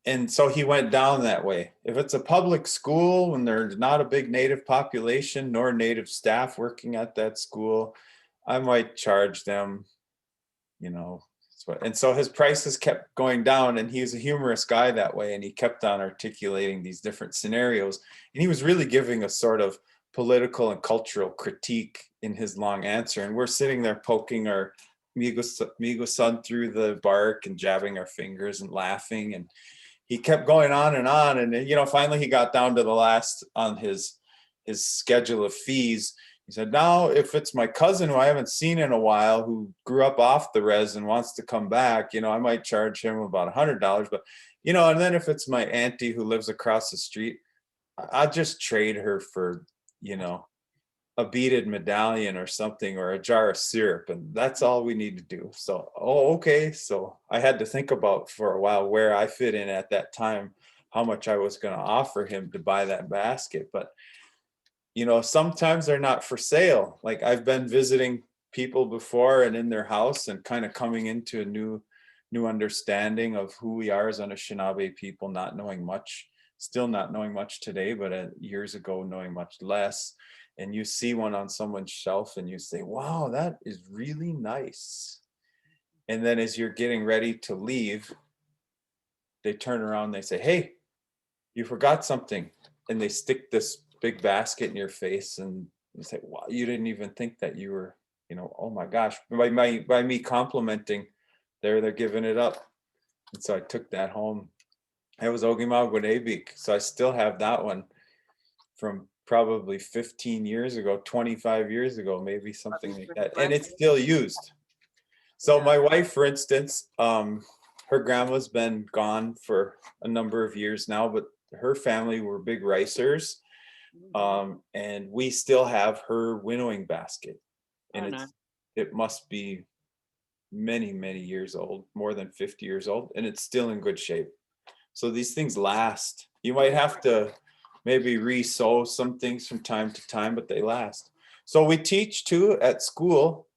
S4: And so he went down that way. If it's a public school and there's not a big Native population nor Native staff working at that school, I might charge them, and so his prices kept going down, and he was a humorous guy that way, and he kept on articulating these different scenarios, and he was really giving a sort of political and cultural critique in his long answer, and we're sitting there poking our Migo son through the bark and jabbing our fingers and laughing, and he kept going on, and finally he got down to the last on his schedule of fees. He said, now if it's my cousin who I haven't seen in a while, who grew up off the res and wants to come back, I might charge him about $100, but and then if it's my auntie who lives across the street, I'll just trade her for a beaded medallion or something, or a jar of syrup, and that's all we need to do. So, okay. So I had to think about for a while where I fit in at that time, how much I was going to offer him to buy that basket. But, sometimes they're not for sale. Like I've been visiting people before and in their house and kind of coming into a new understanding of who we are as Anishinaabe people, not knowing much, still not knowing much today, but years ago, knowing much less. And you see one on someone's shelf and you say, wow, that is really nice. And then as you're getting ready to leave, they turn around, they say, hey, you forgot something. And they stick this big basket in your face and you say, wow, you didn't even think that you were, oh my gosh, by me complimenting, they're giving it up. And so I took that home. It was Waasegiizik. So I still have that one from probably 15 years ago, 25 years ago, maybe something like that. And it's still used. So my wife, for instance, her grandma's been gone for a number of years now, but her family were big ricers. And we still have her winnowing basket. And it must be many, many years old, more than 50 years old, and it's still in good shape. So these things last. You might have to maybe re-sew some things from time to time, but they last. So we teach too at school,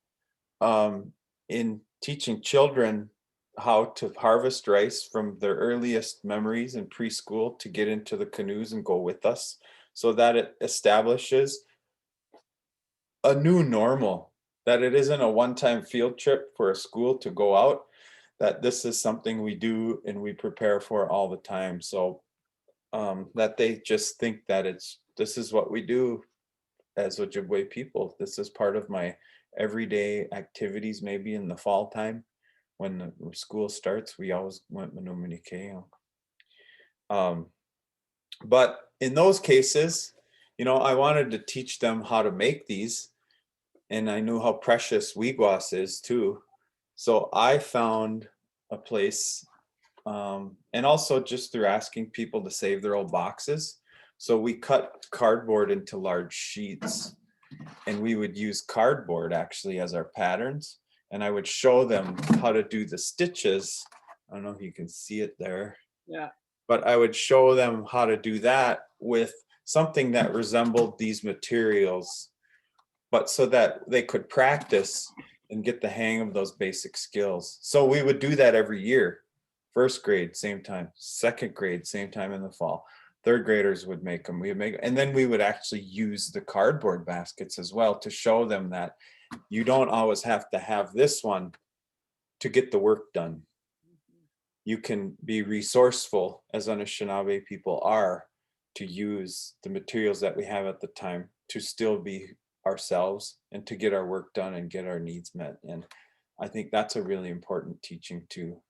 S4: in teaching children how to harvest rice from their earliest memories in preschool to get into the canoes and go with us, so that it establishes a new normal, that it isn't a one-time field trip for a school to go out, that this is something we do and we prepare for all the time. So that they just think that this is what we do as Ojibwe people. This is part of my everyday activities. Maybe in the fall time when the school starts, we always went maanomin. But in those cases, I wanted to teach them how to make these, and I knew how precious weegwas is too. So I found a place, and also just through asking people to save their old boxes. So we cut cardboard into large sheets, and we would use cardboard actually as our patterns. And I would show them how to do the stitches. I don't know if you can see it there.
S2: Yeah.
S4: But I would show them how to do that with something that resembled these materials, but so that they could practice and get the hang of those basic skills. So we would do that every year. First grade, same time. Second grade, same time in the fall. Third graders would make them. And then we would actually use the cardboard baskets as well to show them that you don't always have to have this one to get the work done. You can be resourceful, as Anishinaabe people are, to use the materials that we have at the time to still be ourselves and to get our work done and get our needs met. And I think that's a really important teaching too.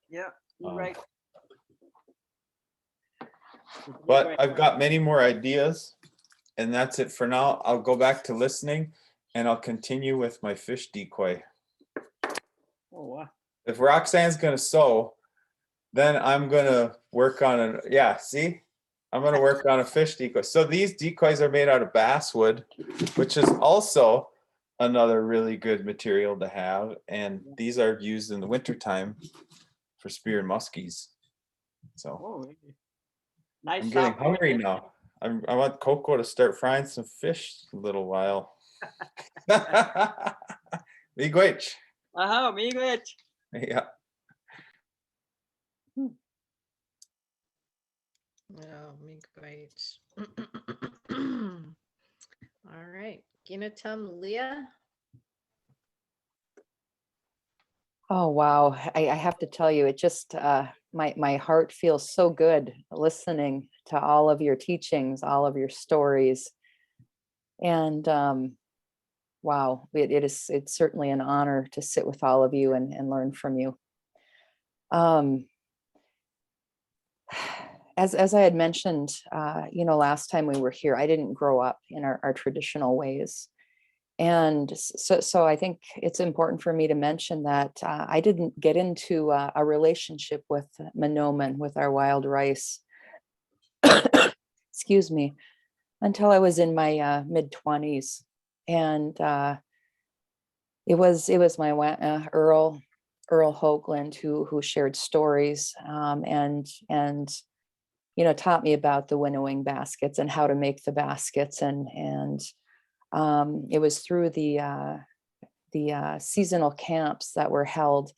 S2: Yeah, you're right.
S4: But I've got many more ideas, and that's it for now. I'll go back to listening and I'll continue with my fish decoy.
S2: Oh, wow.
S4: If Roxanne's going to sew, then I'm going to work on I'm going to work on a fish decoy. So these decoys are made out of basswood, which is also another really good material to have. And these are used in the wintertime for spear and muskies. So
S2: nice.
S4: I'm getting hungry now. I want Coco to start frying some fish in a little while. Miigwech.
S2: Aha, miigwech.
S4: Yeah.
S6: Oh, me great. All right. Ginatum Leah.
S8: Oh, wow. I have to tell you, it just, my heart feels so good listening to all of your teachings, all of your stories. And wow, it's certainly an honor to sit with all of you and learn from you. As I had mentioned, last time we were here, I didn't grow up in our traditional ways. And so I think it's important for me to mention that I didn't get into a relationship with maanomin, with our wild rice, excuse me, until I was in my mid-20s. And it was my Earl Hoagland who shared stories and taught me about the winnowing baskets and how to make the baskets, and it was through the seasonal camps that were held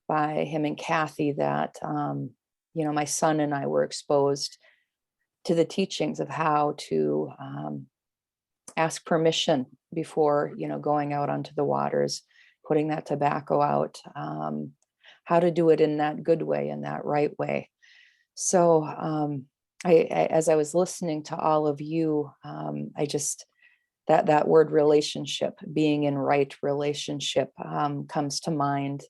S8: by him and Kathy that my son and I were exposed to the teachings of how to ask permission before going out onto the waters, putting that tobacco out, how to do it in that good way, in that right way. So as I was listening to all of you, I just that word relationship, being in right relationship, comes to mind.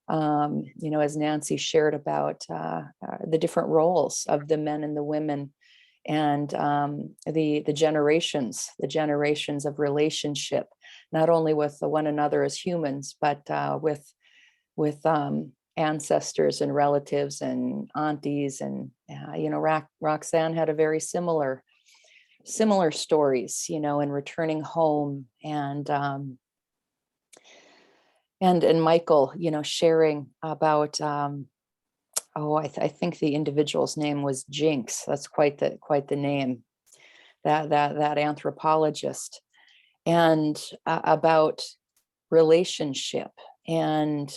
S8: As Nancy shared about the different roles of the men and the women, and the generations of relationship, not only with one another as humans, but with ancestors and relatives and aunties, and Roxanne had a very similar stories, in returning home, and Michael, sharing about I think the individual's name was Jinx. That's quite the name, that anthropologist, and about relationship. And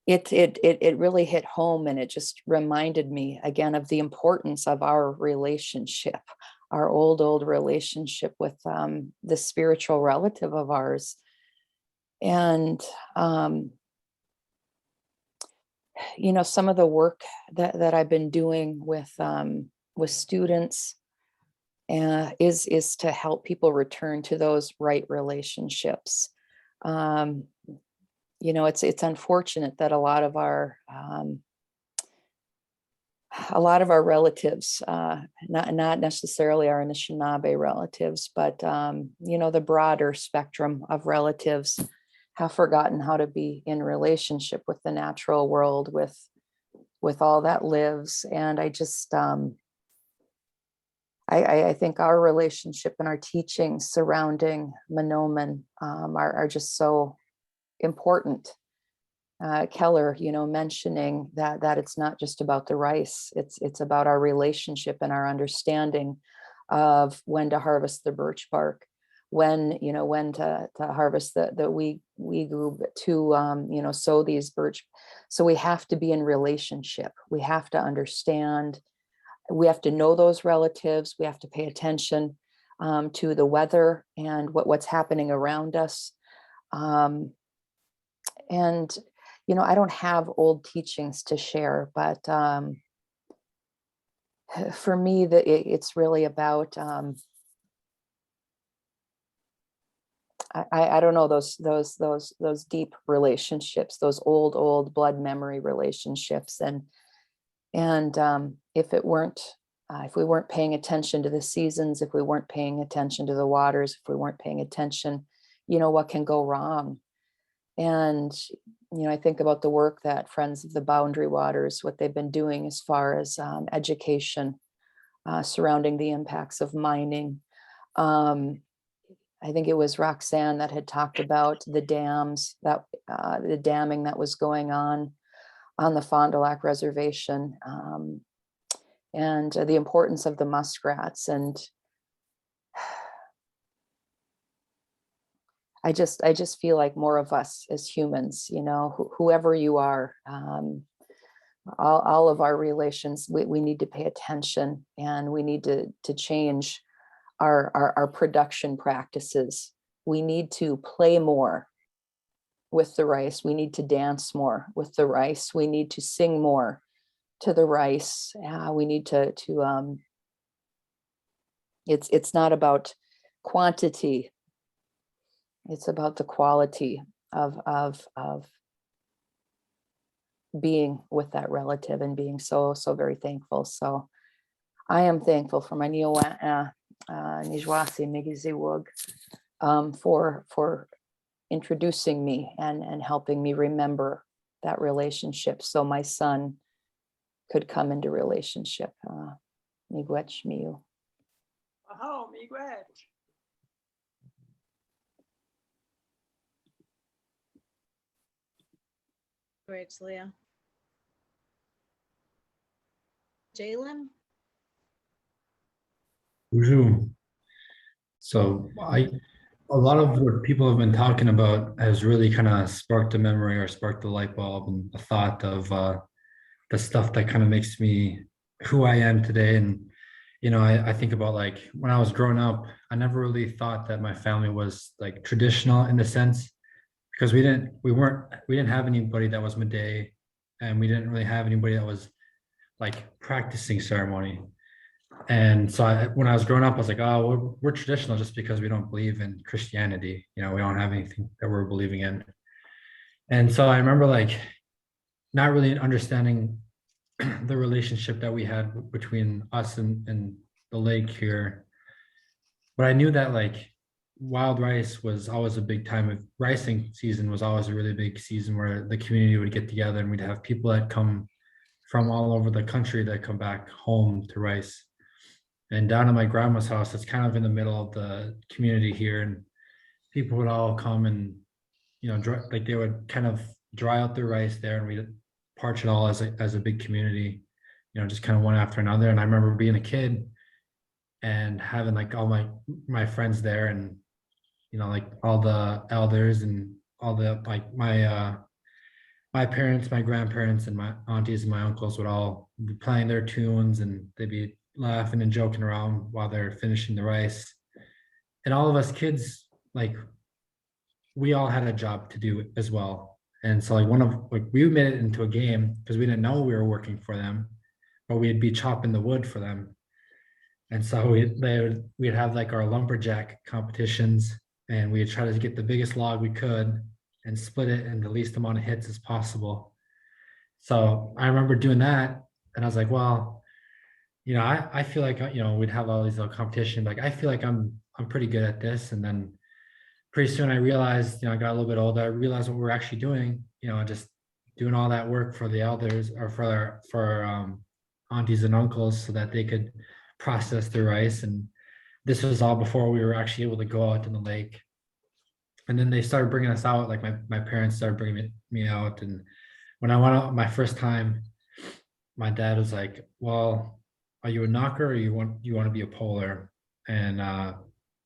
S8: it really hit home, and it just reminded me again of the importance of our relationship, our old relationship with the spiritual relative of ours. And some of the work that I've been doing with students is to help people return to those right relationships. It's unfortunate that a lot of our relatives, not necessarily our Anishinaabe relatives, but the broader spectrum of relatives, have forgotten how to be in relationship with the natural world, with all that lives. And I just I think our relationship and our teachings surrounding maanomin are just so important. Keller, mentioning that it's not just about the rice, it's about our relationship and our understanding of when to harvest the birch bark, when to harvest the wheat group, to sow these birch. So we have to be in relationship. We have to understand. We have to know those relatives. We have to pay attention to the weather and what's happening around us. And I don't have old teachings to share, but for me, it's really about I don't know, those deep relationships, those old blood memory relationships, and if we weren't paying attention to the seasons, if we weren't paying attention to the waters, if we weren't paying attention, what can go wrong? And I think about the work that Friends of the Boundary Waters, what they've been doing as far as education surrounding the impacts of mining. I think it was Roxanne that had talked about the dams, that the damming that was going on the Fond du Lac Reservation, and the importance of the muskrats. And I just feel like more of us as humans, whoever you are, all of our relations, we need to pay attention, and we need to change our production practices. We need to play more with the rice. We need to dance more with the rice. We need to sing more to the rice. We need to it's not about quantity. It's about the quality of being with that relative and being so very thankful. So I am thankful for my for introducing me and helping me remember that relationship, so my son could come into relationship. Miigwech miu.
S2: Oh, miigwech.
S6: Great, Leah. Jaylen?
S9: Bonjour. So a lot of what people have been talking about has really kind of sparked a memory or sparked the light bulb and the thought of the stuff that kind of makes me who I am today. And, I think about like when I was growing up, I never really thought that my family was like traditional in the sense, because we didn't have anybody that was Meday, and we didn't really have anybody that was like practicing ceremony. And so when I was growing up, I was like, oh, we're traditional just because we don't believe in Christianity. We don't have anything that we're believing in. And so I remember like not really understanding the relationship that we had between us and the lake here. But I knew that like wild rice was always a big time of ricing season, was always a really big season where the community would get together, and we'd have people that come from all over the country that come back home to rice. And down at my grandma's house, it's kind of in the middle of the community here, and people would all come and they would kind of dry out their rice there, and we'd parch it all as a big community, just kind of one after another. And I remember being a kid and having like all my friends there, and like all the elders and all the like my parents, my grandparents, and my aunties and my uncles would all be playing their tunes, and they'd be laughing and joking around while they're finishing the rice. And all of us kids, like, we all had a job to do as well. And so we made it into a game because we didn't know we were working for them, but we'd be chopping the wood for them. And so we'd have like our lumberjack competitions, and we'd try to get the biggest log we could and split it in the least amount of hits as possible. So I remember doing that, and I was like, well, I feel like, we'd have all these little competition. Like, I feel like I'm pretty good at this. And then pretty soon I realized, I got a little bit older, I realized what we're actually doing, just doing all that work for the elders or for our aunties and uncles so that they could process their rice. And this was all before we were actually able to go out in the lake. And then they started bringing us out, like my parents started bringing me out. And when I went out my first time, my dad was like, well, are you a knocker or you want to be a polar? And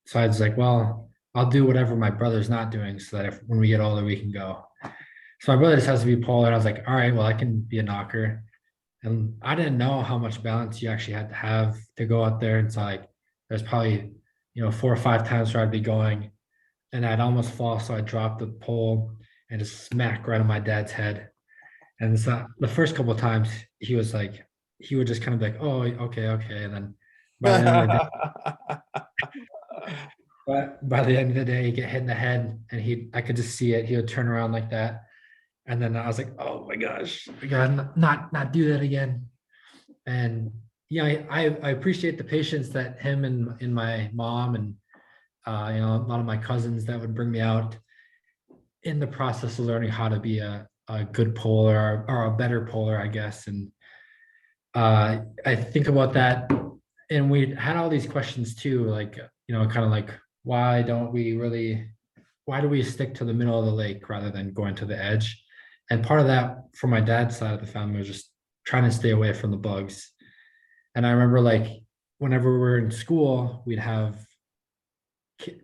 S9: so I was like, well, I'll do whatever my brother's not doing so that when we get older, we can go. So my brother just has to be polar. And I was like, all right, well, I can be a knocker. And I didn't know how much balance you actually had to have to go out there. And so like, there's probably, 4 or 5 times where I'd be going and I'd almost fall. So I dropped the pole and just smack right on my dad's head. And so the first couple of times he would just kind of be like, oh, okay. And then by the end of the day, he'd get hit in the head, and I could just see it. He would turn around like that. And then I was like, oh my gosh, I gotta not do that again. And I appreciate the patience that him and my mom and a lot of my cousins that would bring me out in the process of learning how to be a good polar or a better polar, I guess. And I think about that, and we had all these questions too, like, kind of like, why do we stick to the middle of the lake rather than going to the edge? And part of that from my dad's side of the family was just trying to stay away from the bugs. And I remember like whenever we were in school, we'd have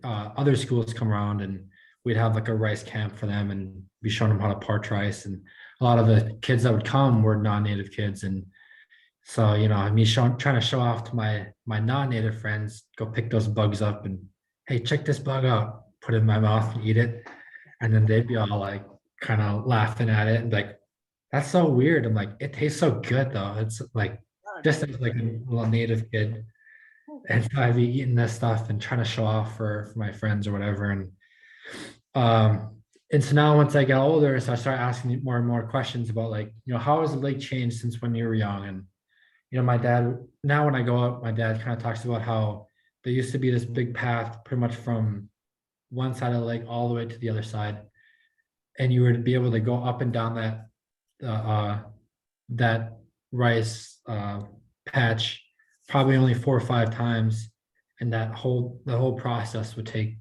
S9: other schools come around and we'd have like a rice camp for them, and we showed them how to parch rice. And a lot of the kids that would come were non-native kids. And so, you know, me trying to show off to my non-native friends, go pick those bugs up and, hey, check this bug out, put it in my mouth and eat it. And then they'd be all like kind of laughing at it and like, that's so weird. I'm like, it tastes so good though. It's like just as like a little native kid. And so I'd be eating this stuff and trying to show off for my friends or whatever. And so now once I get older, so I start asking more and more questions about like, you know, how has the lake changed since when you were young? And, you know, my dad, now when I go out, my dad kind of talks about how there used to be this big path pretty much from one side of the lake all the way to the other side. And you would be able to go up and down that rice patch probably only 4 or 5 times, and the whole process would take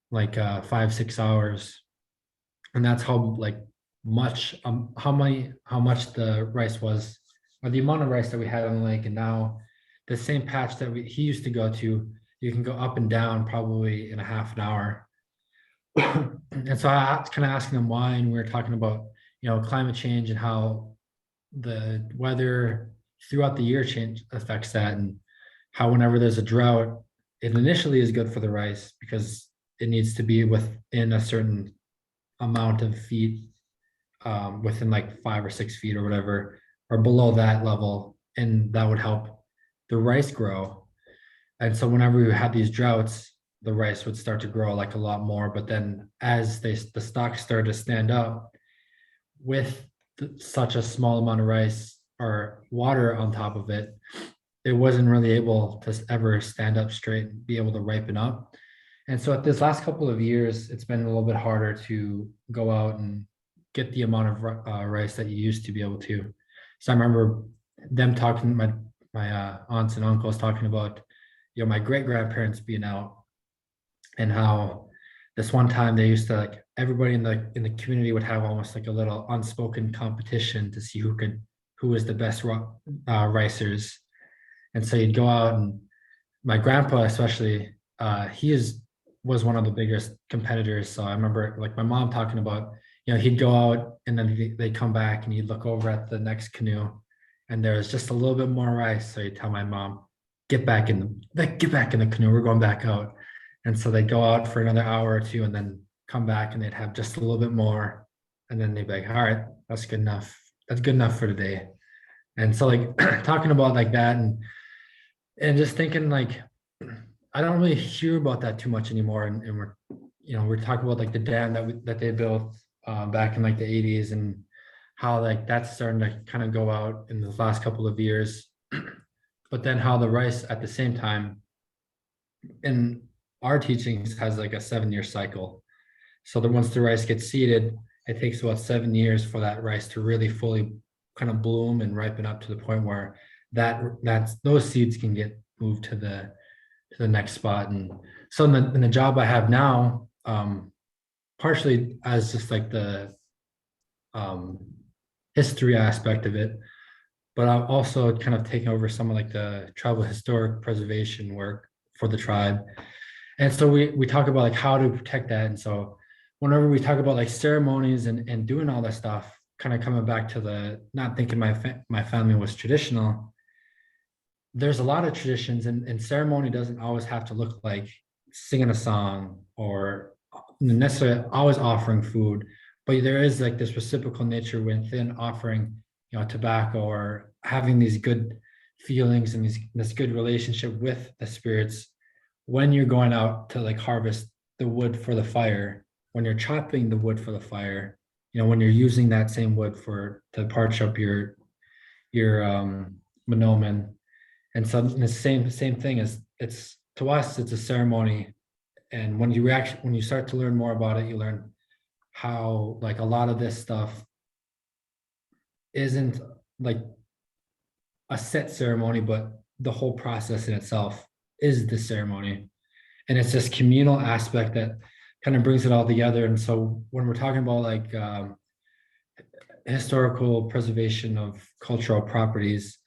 S9: like 5-6 hours. And that's how like much how much the rice was, or the amount of rice that we had on the lake. And now the same patch that he used to go to, you can go up and down probably in a half an hour. And so I was kind of asking him why, and we were talking about, you know, climate change and how the weather throughout the year change affects that, and how whenever there's a drought, it initially is good for the rice because it needs to be within a certain amount of feet, within like 5 or 6 feet or whatever, or below that level, and that would help the rice grow. And so whenever we had these droughts, the rice would start to grow like a lot more. But then as the stalks started to stand up with such a small amount of rice or water on top of it, it wasn't really able to ever stand up straight and be able to ripen up. And so at this last couple of years, it's been a little bit harder to go out and get the amount of rice that you used to be able to. So I remember them talking, my aunts and uncles talking about, you know, my great grandparents being out, and how this one time they used to, like, everybody in the community would have almost like a little unspoken competition to see who was the best ricers. And so you'd go out, and my grandpa especially, was one of the biggest competitors. So I remember like my mom talking about, you know, he'd go out and then they'd come back and he'd look over at the next canoe and there was just a little bit more rice. So he'd tell my mom, get back in the canoe, we're going back out. And so they'd go out for another hour or two and then come back and they'd have just a little bit more. And then they'd be like, all right, that's good enough. That's good enough for today. And so like talking about like that and just thinking like, I don't really hear about that too much anymore. And we're talking about like the dam that they built back in like the 80s and how like that's starting to kind of go out in the last couple of years. But then how the rice at the same time in our teachings has like a 7-year cycle. So that once the rice gets seeded, it takes about 7 years for that rice to really fully kind of bloom and ripen up to the point where those seeds can get moved to the next spot. And so in the job I have now, partially as just like the history aspect of it, but I've also kind of taken over some of like the tribal historic preservation work for the tribe. And so we talk about like how to protect that. And so whenever we talk about like ceremonies and doing all that stuff, kind of coming back to not thinking my family was traditional, there's a lot of traditions, and ceremony doesn't always have to look like singing a song or necessarily always offering food, but there is like this reciprocal nature within offering, you know, tobacco or having these good feelings and this good relationship with the spirits when you're going out to like harvest the wood for the fire, when you're chopping the wood for the fire, you know, when you're using that same wood to parch up your maanomin. And so the same thing is, it's to us, it's a ceremony. And when you start to learn more about it, you learn how like a lot of this stuff isn't like a set ceremony, but the whole process in itself is the ceremony. And it's this communal aspect that kind of brings it all together. And so when we're talking about like historical preservation of cultural properties,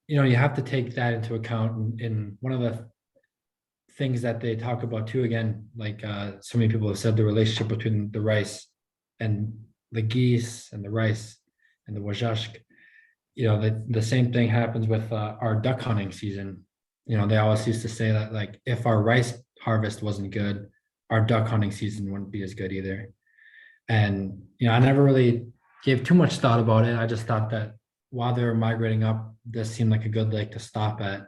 S9: you know, you have to take that into account. And one of the things that they talk about too, again, like so many people have said, the relationship between the rice and the geese and the rice and the Waasegiizik. You know, the same thing happens with our duck hunting season. You know, they always used to say that, like, if our rice harvest wasn't good, our duck hunting season wouldn't be as good either. And, you know, I never really gave too much thought about it. I just thought that while they were migrating up, this seemed like a good lake to stop at.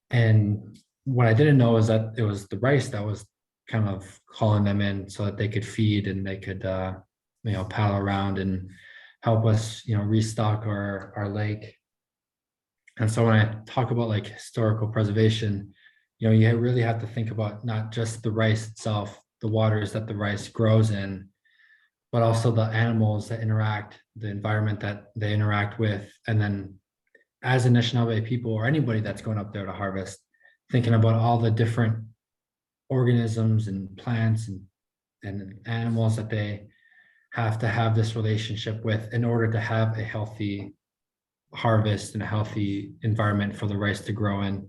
S9: And what I didn't know is that it was the rice that was kind of calling them in so that they could feed and they could, you know, paddle around and help us, you know, restock our lake. And so when I talk about like historical preservation, you know, you really have to think about not just the rice itself, the waters that the rice grows in, but also the animals that interact, the environment that they interact with. And then as Anishinaabe people or anybody that's going up there to harvest, thinking about all the different organisms and plants and animals that they have to have this relationship with in order to have a healthy harvest and a healthy environment for the rice to grow in.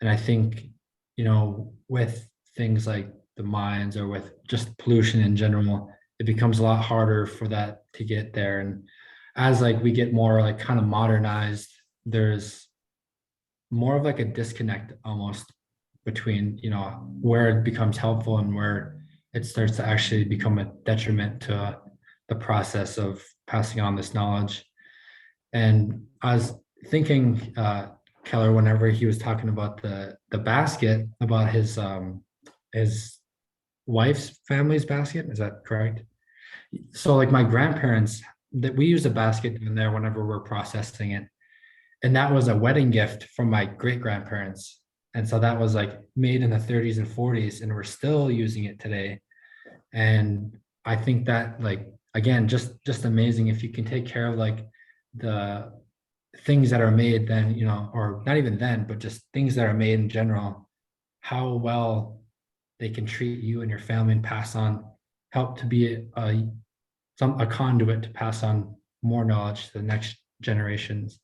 S9: And I think, you know, with things like the mines or with just pollution in general, it becomes a lot harder for that to get there. And as like we get more like kind of modernized, there's more of like a disconnect almost between, you know, where it becomes helpful and where it starts to actually become a detriment to the process of passing on this knowledge. And I was thinking, Keller, whenever he was talking about the basket, about his wife's family's basket, is that correct? So like my grandparents, that we use a basket in there whenever we're processing it. And that was a wedding gift from my great grandparents. And so that was like made in the 30s and 40s, and we're still using it today. And I think that, like, again, just amazing if you can take care of like the things that are made then, you know, or not even then, but just things that are made in general, how well they can treat you and your family and pass on, help to be a conduit to pass on more knowledge to the next generations.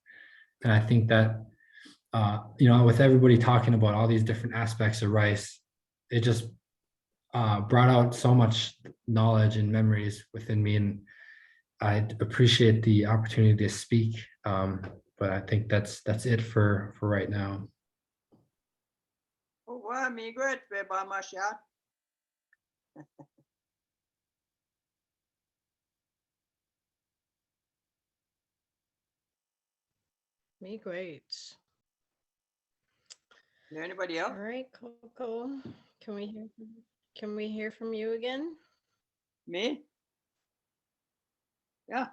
S9: And I think that, you know, with everybody talking about all these different aspects of rice, it just brought out so much knowledge and memories within me. And I appreciate the opportunity to speak. But I think that's it for right now.
S2: Well, me great, Masha.
S6: Me great.
S2: Anybody else?
S6: All right, Coco. Can we hear from you again?
S2: Me? Yeah.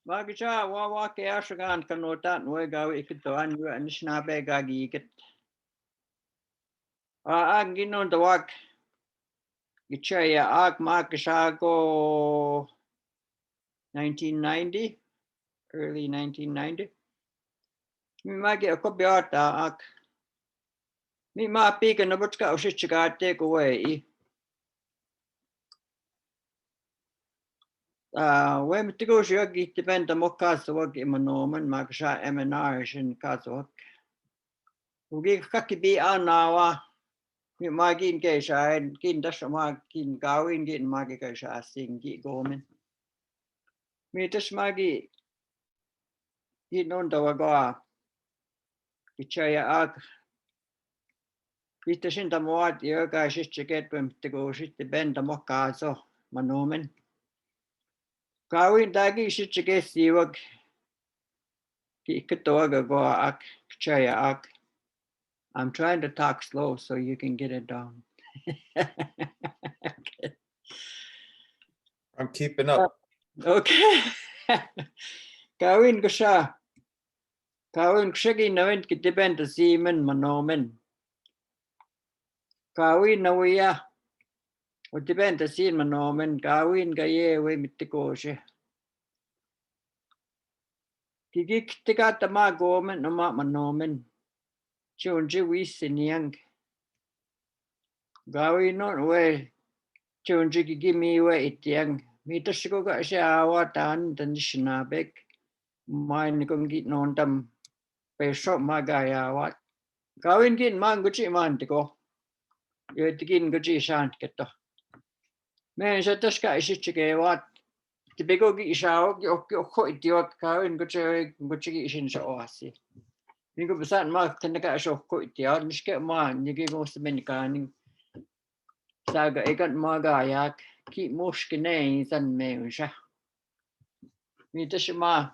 S2: Magisha Waawaakeyaash gan kanotat nuegawi ikitoan yu Anishinaabe gagi ikit. Ag ginon tawag gichaya ag magisha go 1990, early 1990. Mi magi akobiata ag mi ma pika nabutka ushichika take away. When to go shuggy depend on what cause the work maanomin magisha MNR in Kazawak. We kaki be on now. Mi magin geisha and kin dashama kin gawin gin magigasha sing git gomin. Mi dashmagi git non dawaga. Gichaya ag. Vitashin the moat yoga shichiket when to go shit the bend the mokazo maanomin. Gawin dagi shichiket siwag. Kitoga go ak chaya ak. I'm trying to talk slow so you can get it down. Okay.
S4: I'm keeping up.
S2: Okay. Kawin ko siya. Kawin ko siya ginawin kitibend the seaman maanomin. Kawin nawiya. O dibend the seaman maanomin. Kawin gaye we mitiko siya. Kigik tiga tama gomen nama maanomin. Chunji wisiniyang. Gawin non we. Chunji gimi we ityang. Mita siya ko siya awatan the Anishinaabe. Mine kung git non tam pe shop magaya wat. Kawin gin man gucci man tiko. Yo tikin gucci shan keto. Men sa taska isichike wat. Tibego gi shao yo ko idiot kawin gucci shin sa oasi. Nico besan ma tenaka so ko idiot miske man nigi go semenikaning. Saga egat magaya ki moskene san me sha. Ni tashma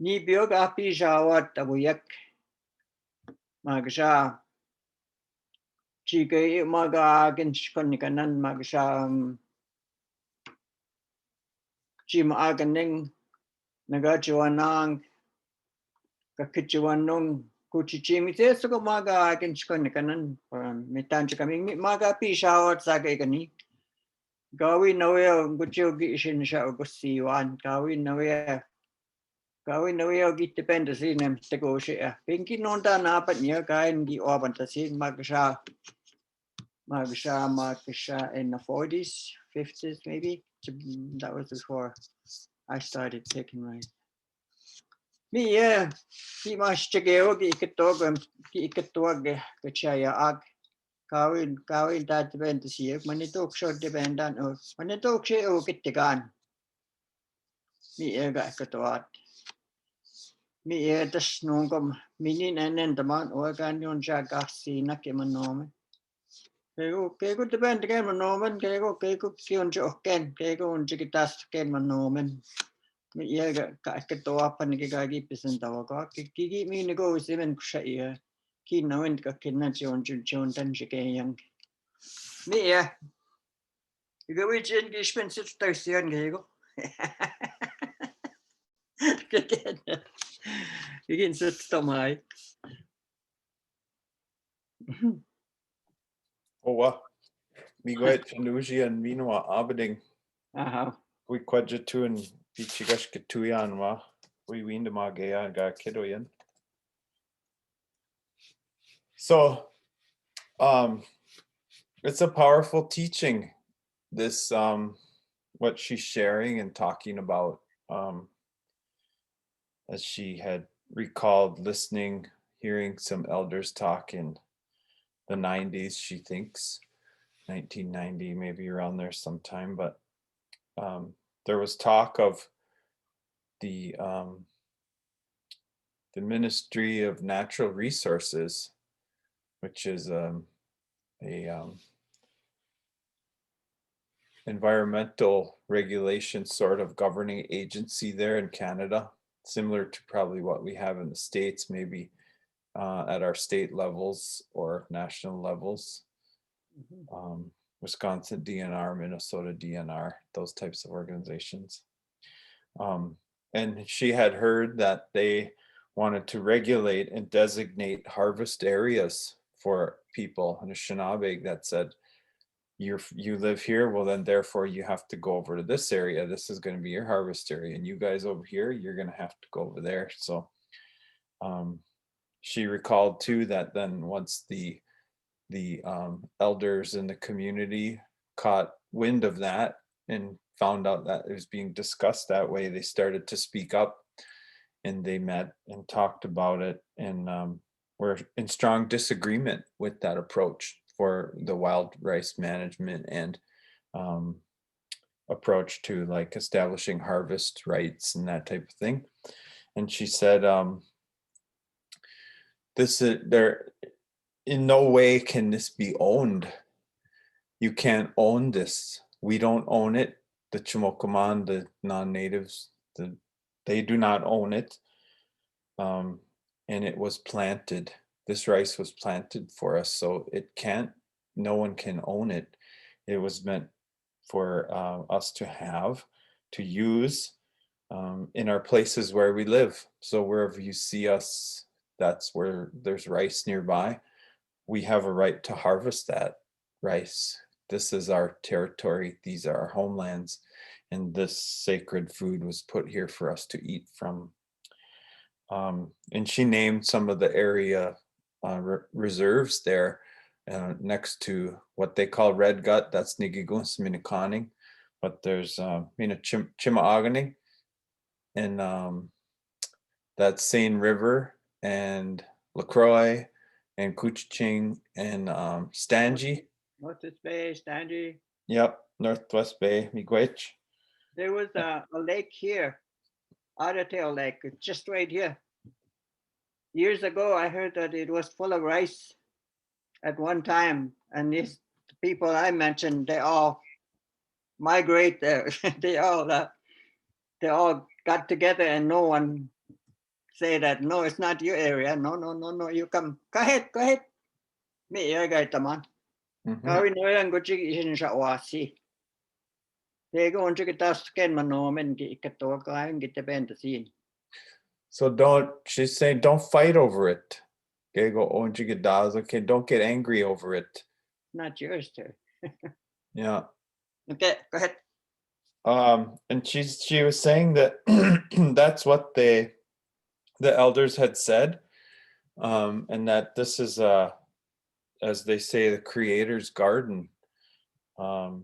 S2: ni bioga pi jawat tabuyak magsha chike maga gen shkonikanan magsha chim aganing nagachuanang kakichuanong kuchichimi teso maga gen shkonikanan metan chkaming maga pi jawat saga egani gawi nawe guchogi shin sha gusiwan gawi nawe git dependency nem tego shia. Pinky non da na pat nya kain gi oban tasin magsha in the 40s, 50s maybe. That was before I started taking rice. Me yeah, ki mas chegeo gi iketog kachaya ag kawin that dependency manitok short dependan o manitok she o kitigan. Me yeah ga ketwat. Mi tas nungom minin enen taman organ yon jagasi na kemanome. Kego depend again manomen kego kion joken kego on jigitas ken manomen. Mi yega ka keto apan gagi pisentawa ka kiki mi nego seven kusha ki nawen ka kinna jon tan jikeyang. Mi yeah. You go which in gispen sit station kego. You can sit stomach.
S4: Oh, wow. Mi gwait chanuji and minwa abeding. We quadjatu and pichigash ketuyan wa. We wind magaya and got kidoyan. So, it's a powerful teaching. This, what she's sharing and talking about, as she had recalled listening, hearing some elders talk in the 90s, she thinks 1990, maybe around there sometime, but there was talk of the Ministry of Natural Resources, which is a environmental regulation sort of governing agency there in Canada, similar to probably what we have in the States, maybe at our state levels or national levels. Wisconsin DNR, Minnesota DNR, those types of organizations. And she had heard that they wanted to regulate and designate harvest areas for people, Anishinaabe, that said, you live here, well then therefore you have to go over to this area. This is going to be your harvest area, and you guys over here, you're going to have to go over there. So she recalled too that then once the elders in the community caught wind of that and found out that it was being discussed that way, they started to speak up, and they met and talked about it, and were in strong disagreement with that approach for the wild rice management and approach to like establishing harvest rights and that type of thing. And she said, there in no way can this be owned. You can't own this. We don't own it. The Chimokaman, the non-natives, they do not own it. And it was planted. This rice was planted for us, so no one can own it. It was meant for us to have, to use in our places where we live. So wherever you see us, that's where there's rice nearby. We have a right to harvest that rice. This is our territory. These are our homelands. And this sacred food was put here for us to eat from. And she named some of the area reserves there next to what they call red gut. That's Nigigun Minikaning. But there's Chimaagani, and that's Seine River and LaCroix and Couchiching and Stangie.
S2: Northwest Bay, Stanley.
S4: Yep, Northwest Bay, Miigwech.
S2: There was a lake here, Otter Lake, it's just right here. Years ago, I heard that it was full of rice at one time, and these people I mentioned, they all migrate there. they all got together, and no one say that no, it's not your area. No, no, no, no. You come. Go ahead, go ahead. Me area taman. Kawin no lang go chigi isin sa wasi. They go on chigi tas ken maanomin ki ikato kain kita bentasin.
S4: So she's saying don't fight over it. Okay, go okay, don't get angry over it.
S2: Not yours, too.
S4: Yeah.
S2: Okay, go ahead.
S4: And she was saying that that's what the elders had said, and that this is as they say, the Creator's garden, and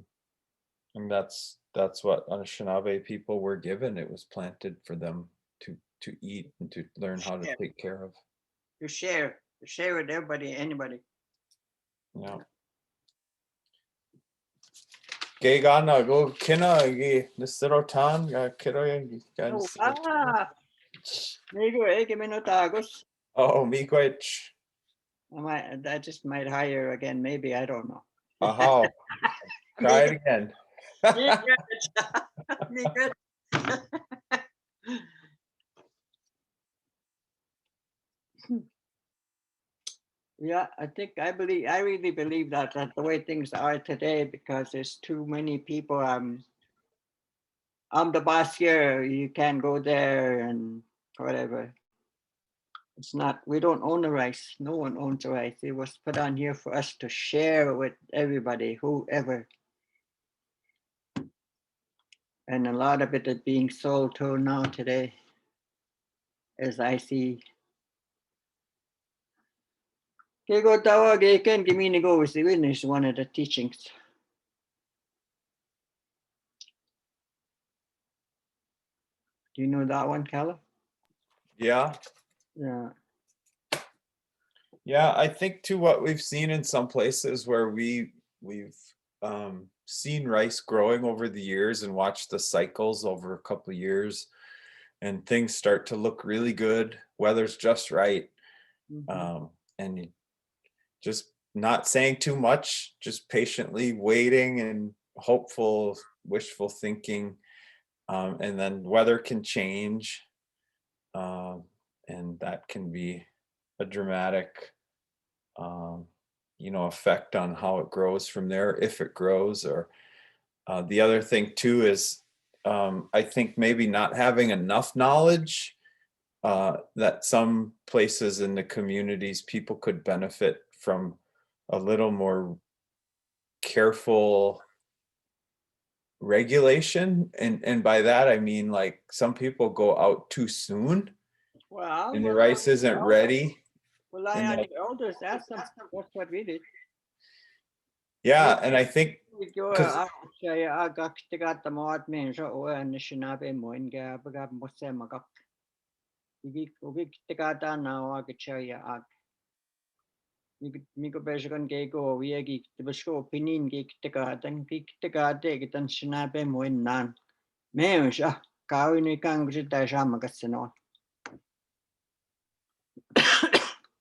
S4: that's what Anishinaabe people were given. It was planted for them to eat and to learn how to take care of.
S2: To share with everybody, anybody.
S4: Yeah. Gana go kina gi nisirotan kiro
S2: Migo eke minutagos.
S4: Oh, Miigwech.
S2: I just might hire again, maybe, I don't know.
S4: Aha. Try it again.
S2: Miigwech. Yeah, I really believe that the way things are today, because there's too many people. I'm the boss here. You can't go there and whatever. It's not. We don't own the rice. No one owns the rice. It was put on here for us to share with everybody, whoever. And a lot of it is being sold to now today, as I see. Kego tawag eken kiminigo is one of the teachings. Do you know that one, Keller?
S4: Yeah.
S2: Yeah.
S4: Yeah, I think too what we've seen in some places where we've seen rice growing over the years and watched the cycles over a couple of years, and things start to look really good. Weather's just right. And you just not saying too much, just patiently waiting and hopeful, wishful thinking. And then weather can change. And that can be a dramatic, effect on how it grows from there, if it grows. Or the other thing too is, I think maybe not having enough knowledge that some places in the communities, people could benefit from a little more careful regulation. And by that, I mean, like, some people go out too soon.
S2: Well,
S4: and the rice isn't ready.
S2: Well, I the elders asked them. That's what we did.
S4: Yeah, and I think
S2: Migo Beshagan Gego, Wiegi, the Bashko opinion geek then geek the garden, then Shinabe Moin Nan. Meusha, Kawini Kang Dajamagassano.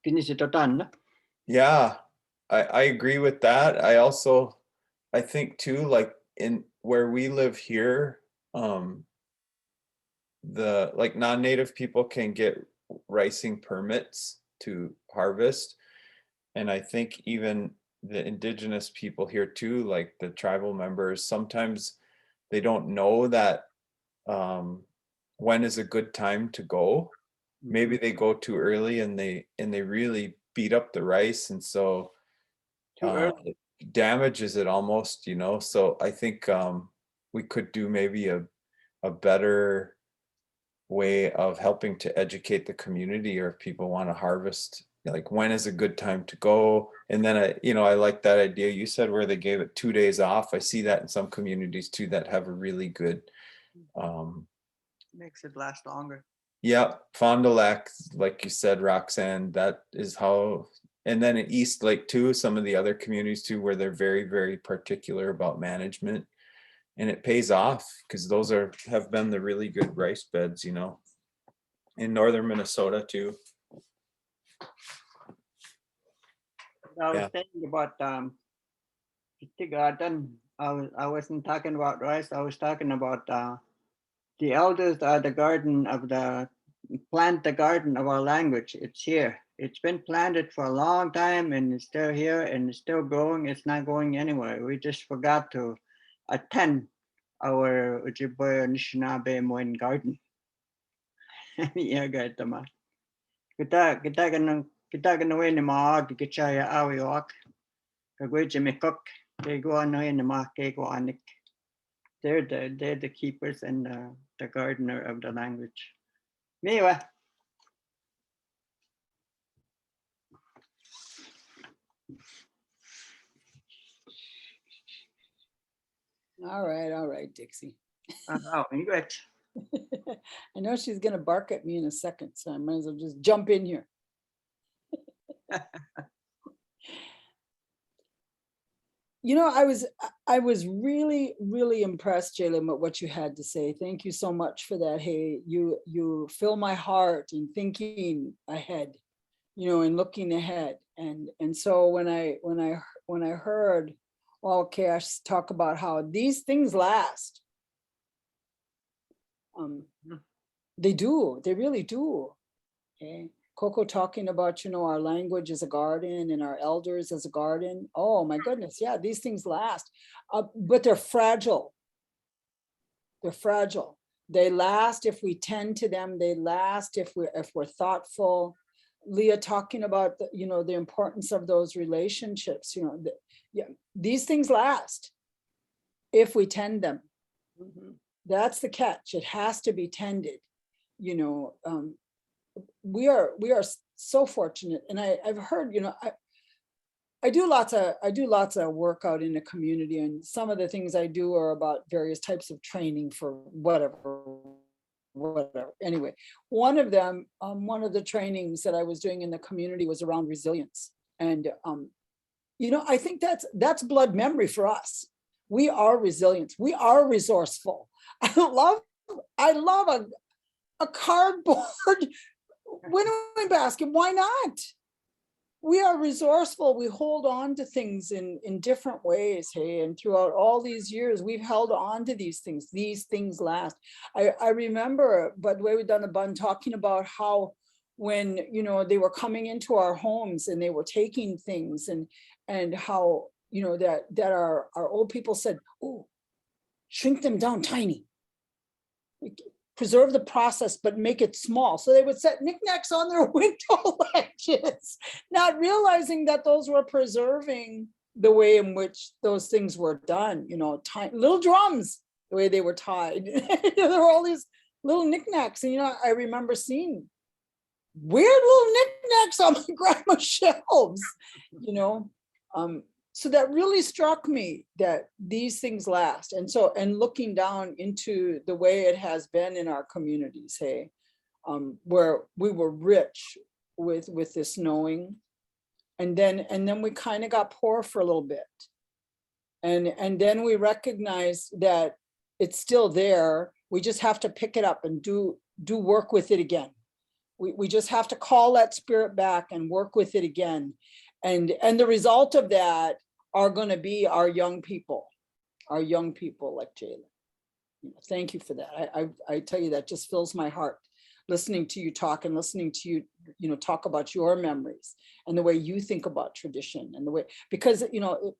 S2: Can you sit on?
S4: Yeah, I agree with that. I think too, like in where we live here, the like non-native people can get ricing permits to harvest. And I think even the indigenous people here too, like the tribal members, sometimes they don't know that when is a good time to go. Maybe they go too early and they really beat up the rice, and so it damages it almost, so I think we could do maybe a better way of helping to educate the community, or if people want to harvest, like when is a good time to go. And then I like that idea you said where they gave it 2 days off. I see that in some communities too that have a really good
S2: Makes it last longer.
S4: Yeah, Fond du Lac, like you said, Roxanne, that is how, and then in East Lake too, some of the other communities too, where they're very, very particular about management. And it pays off because those have been the really good rice beds, you know, in northern Minnesota too.
S2: I was
S4: Yeah.
S2: thinking about the garden. I wasn't talking about rice. I was talking about the elders are the garden of plant the garden of our language. It's here. It's been planted for a long time and it's still here and it's still growing. It's not going anywhere. We just forgot to attend our Ojibwe Anishinaabe Moin garden. Yeah, guys, tama. Kita ganawa ni mga gigichaya awi wak. Kagwe jimikok. Kego ano ni mga kego anik. They're the keepers and the gardener of the language. Miwa.
S1: All right, Dixie.
S2: Oh, good.
S1: I know she's gonna bark at me in a second, so I might as well just jump in here. You know, I was really, really impressed, Jaylen, with what you had to say. Thank you so much for that. Hey, you fill my heart in thinking ahead, you know, and looking ahead. And so when I heard Waawaakeyaash talk about how these things last, they do, they really do. Okay. Coco talking about, you know, our language as a garden and our elders as a garden. Oh my goodness, yeah, these things last, but they're fragile. They're fragile. They last if we tend to them. They last if we're thoughtful. Leah talking about the, you know, the importance of those relationships. You know, yeah, these things last if we tend them. That's the catch. It has to be tended. You know, we are so fortunate, and I've heard, you know, I do lots of work out in the community, and some of the things I do are about various types of training for whatever. Anyway, one of them, one of the trainings that I was doing in the community was around resilience, and you know, I think that's blood memory for us. We are resilient. We are resourceful. I love a cardboard winnowing basket. Why not? We are resourceful. We hold on to things in different ways. Hey, and throughout all these years, we've held on to these things. These things last. I remember, by the way, we've done a bun talking about how when, you know, they were coming into our homes and they were taking things, and how, you know, that our old people said, oh, shrink them down tiny. Preserve the process, but make it small. So they would set knickknacks on their window ledges, not realizing that those were preserving the way in which those things were done, you know, tiny little drums, the way they were tied. There were all these little knickknacks. And, you know, I remember seeing weird little knickknacks on my grandma's shelves, you know. So that really struck me, that these things last. And so, and looking down into the way it has been in our communities, hey, where we were rich with this knowing, and then we kind of got poor for a little bit. And then we recognized that it's still there. We just have to pick it up and do work with it again. We just have to call that spirit back and work with it again. And the result of that are going to be our young people like Jaylen. Thank you for that. I tell you, that just fills my heart, listening to you talk and listening to you, you know, talk about your memories and the way you think about tradition, and the way, because, you know,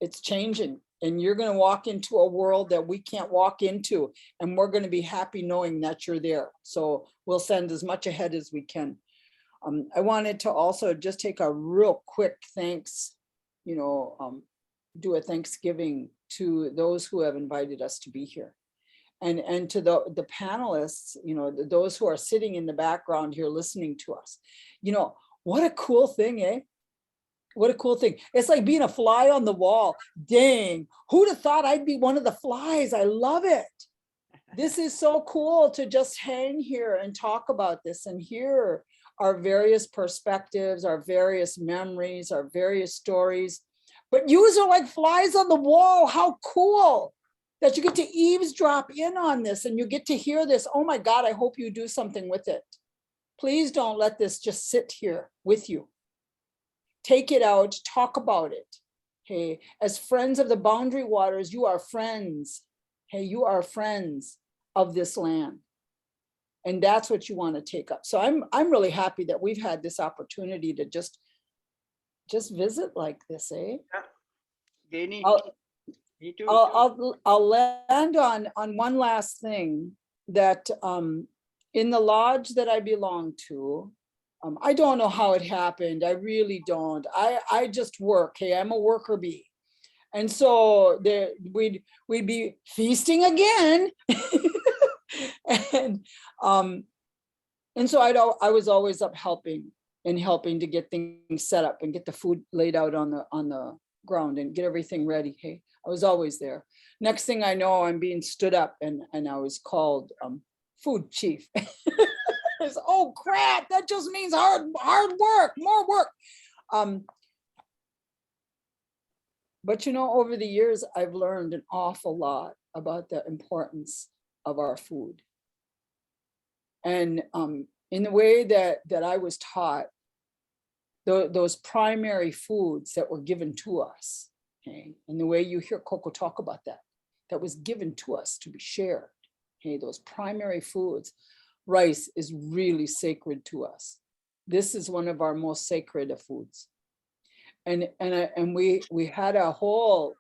S1: it's changing, and you're going to walk into a world that we can't walk into, and we're going to be happy knowing that you're there. So we'll send as much ahead as we can. I wanted to also just take a real quick thanks, you know, do a Thanksgiving to those who have invited us to be here, and to the panelists, you know, those who are sitting in the background here listening to us. You know, what a cool thing, eh? What a cool thing. It's like being a fly on the wall. Dang, who'd have thought I'd be one of the flies? I love it. This is so cool to just hang here and talk about this and hear our various perspectives, our various memories, our various stories. But yous are like flies on the wall. How cool that you get to eavesdrop in on this and you get to hear this. Oh my God, I hope you do something with it. Please don't let this just sit here with you. Take it out, talk about it. Hey, as friends of the Boundary Waters, you are friends. Hey, you are friends of this land. And that's what you want to take up. So I'm really happy that we've had this opportunity to just visit like this, eh?
S2: Gaini,
S1: I'll-
S2: me too.
S1: I'll land on one last thing that in the lodge that I belong to, I don't know how it happened. I really don't. I just work. Hey, I'm a worker bee. And so there we'd be feasting again. and so I was always up helping to get things set up and get the food laid out on the ground and get everything ready. Hey, I was always there. Next thing I know, I'm being stood up and I was called food chief. Oh crap, that just means hard work, more work. But you know, over the years, I've learned an awful lot about the importance of our food. And in the way that I was taught, those primary foods that were given to us, okay, and the way you hear Coco talk about that was given to us to be shared. Okay, those primary foods, rice is really sacred to us. This is one of our most sacred of foods. And we had a whole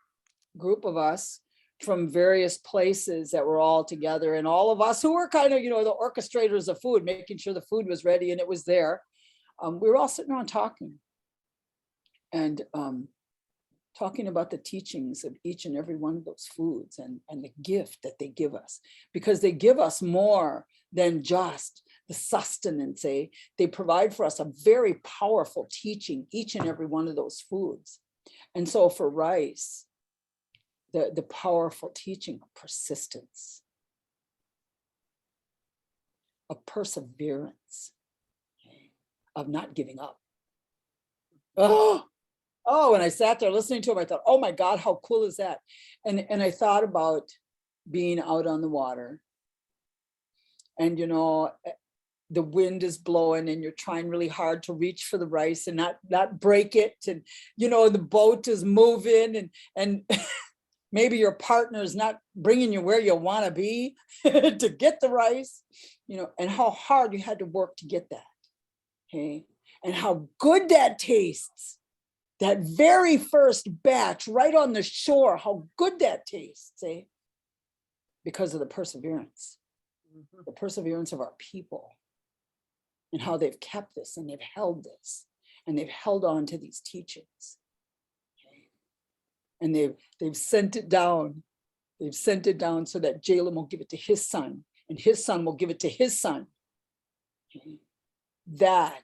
S1: group of us from various places that were all together, and all of us who were kind of, you know, the orchestrators of food, making sure the food was ready and it was there. We were all sitting around talking and talking about the teachings of each and every one of those foods and the gift that they give us, because they give us more than just the sustenance. They provide for us a very powerful teaching, each and every one of those foods. And so for rice, the powerful teaching of persistence, of perseverance, okay, of not giving up. Oh, and I sat there listening to him, I thought, oh my God, how cool is that? And I thought about being out on the water. And, you know, the wind is blowing and you're trying really hard to reach for the rice and not break it. And, you know, the boat is moving and maybe your partner is not bringing you where you want to be to get the rice, you know, and how hard you had to work to get that. Okay. And how good that tastes. That very first batch right on the shore, how good that tastes, eh? Because of the perseverance. The perseverance of our people and how they've kept this and they've held this and they've held on to these teachings. Okay. And they've sent it down. They've sent it down so that Jaylen will give it to his son and his son will give it to his son. Okay. That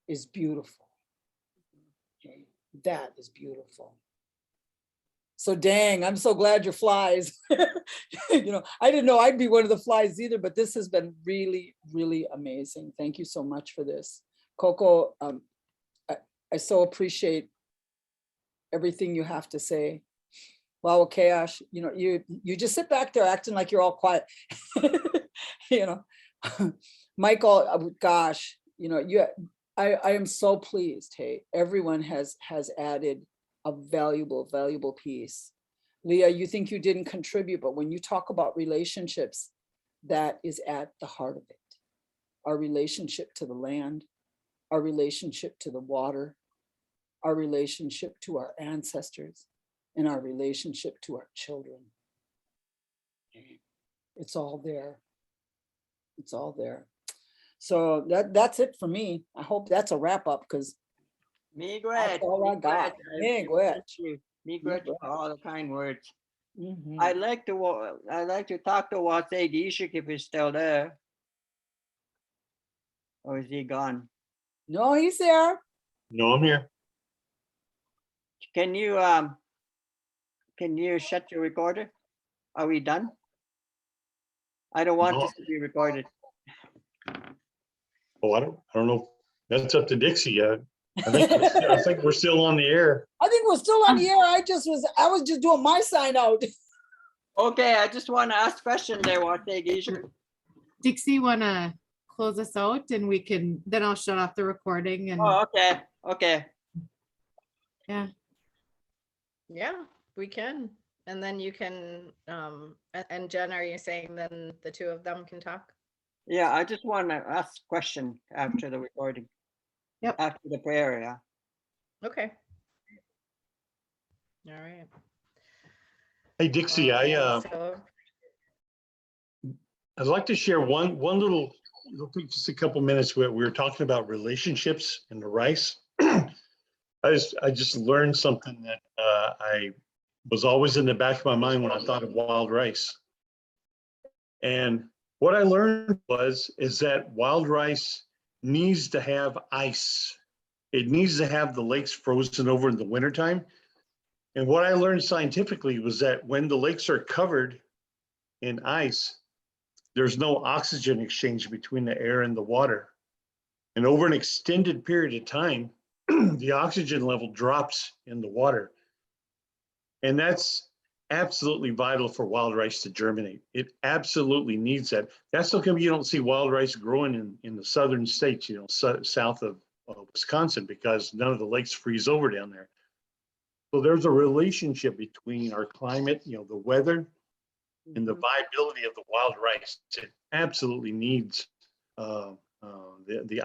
S1: is beautiful. Okay. That is beautiful. So dang, I'm so glad you're flies. You know, I didn't know I'd be one of the flies either, but this has been really, really amazing. Thank you so much for this. Coco, I so appreciate everything you have to say. Waawaakeyaash, you know, you just sit back there acting like you're all quiet. You know, Michael, gosh, you know, I am so pleased. Hey, everyone has added a valuable piece. Leah, you think you didn't contribute, but when you talk about relationships, that is at the heart of it. Our relationship to the land, our relationship to the water, our relationship to our ancestors, and our relationship to our children. It's all there. It's all there. So that's it for me. I hope that's a wrap up, because that's all I got.
S2: Me for all the kind words. I'd like to talk to Waasegiizik if he's still there. Or is he gone?
S1: No, he's there.
S7: No, I'm here.
S2: Can you shut your recorder? Are we done? I don't want
S7: No.
S2: this to be recorded.
S7: Oh, I don't know. That's up to Dixie. I think we're still on the air.
S1: I think we're still on the air. I was just doing my sign out.
S2: Okay, I just want to ask question there, Waasegiizik.
S3: Dixie, wanna close us out and then I'll shut off the recording and
S2: Oh, okay, okay.
S3: yeah.
S6: Yeah, we can. And then you can, and Jen, are you saying then the two of them can talk?
S2: Yeah, I just want to ask question after the recording.
S3: Yep.
S2: After the prayer, yeah.
S6: Okay. All right.
S7: Hey, Dixie,
S6: So
S7: I'd like to share one little, it'll take just a couple minutes. We were talking about relationships and the rice. I just learned something that I was always in the back of my mind when I thought of wild rice. And what I learned is that wild rice needs to have ice. It needs to have the lakes frozen over in the wintertime. And what I learned scientifically was that when the lakes are covered in ice, there's no oxygen exchange between the air and the water. And over an extended period of time, the oxygen level drops in the water. And that's absolutely vital for wild rice to germinate. It absolutely needs that. That's how come you don't see wild rice growing in the southern states, south of Wisconsin, because none of the lakes freeze over down there. So there's a relationship between our climate, the weather, and the viability of the wild rice. It absolutely needs the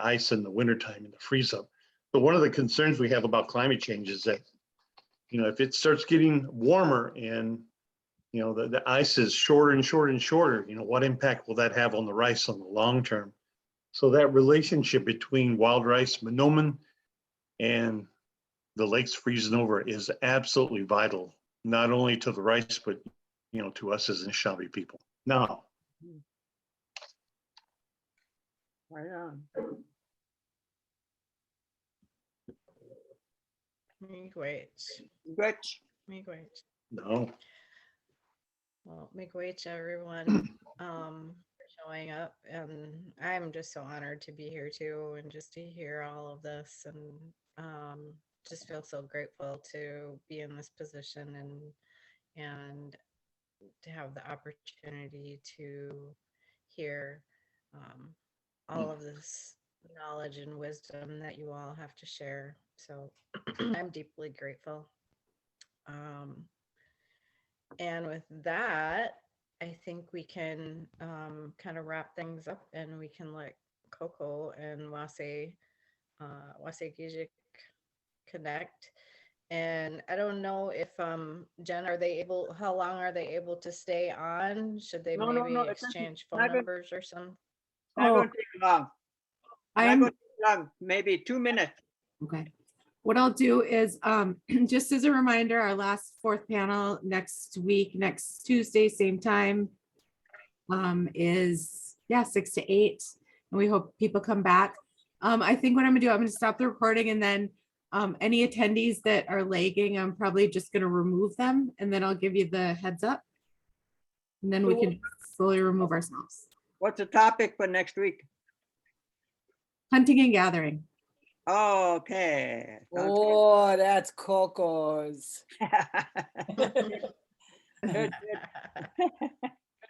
S7: ice in the wintertime and the freeze up. But one of the concerns we have about climate change is that, if it starts getting warmer and, the ice is shorter and shorter and shorter, what impact will that have on the rice on the long term? So that relationship between wild rice, maanomin, and the lakes freezing over is absolutely vital, not only to the rice, but to us as Anishinaabe people. Now,
S2: Right on.
S6: Miigwech.
S7: no,
S6: Well, miigwech, everyone, for showing up. And I'm just so honored to be here too, and just to hear all of this, and just feel so grateful to be in this position and to have the opportunity to hear all of this knowledge and wisdom that you all have to share. So I'm deeply grateful. And with that, I think we can kind of wrap things up, and we can let Coco and Waasegiizik connect. And I don't know if Jen, how long are they able to stay on? Should they maybe exchange phone numbers or something?
S2: Not going to take long. Not going to take long. Maybe 2 minutes.
S3: Okay. What I'll do is, just as a reminder, our last fourth panel next week, next Tuesday, same time, is 6 to 8. And we hope people come back. I think what I'm gonna stop the recording, and then any attendees that are lagging, I'm probably just gonna remove them, and then I'll give you the heads up. And then we can slowly remove ourselves.
S2: What's the topic for next week?
S3: Hunting and gathering.
S2: Oh, okay.
S1: Oh, that's Coco's.
S2: Good, good.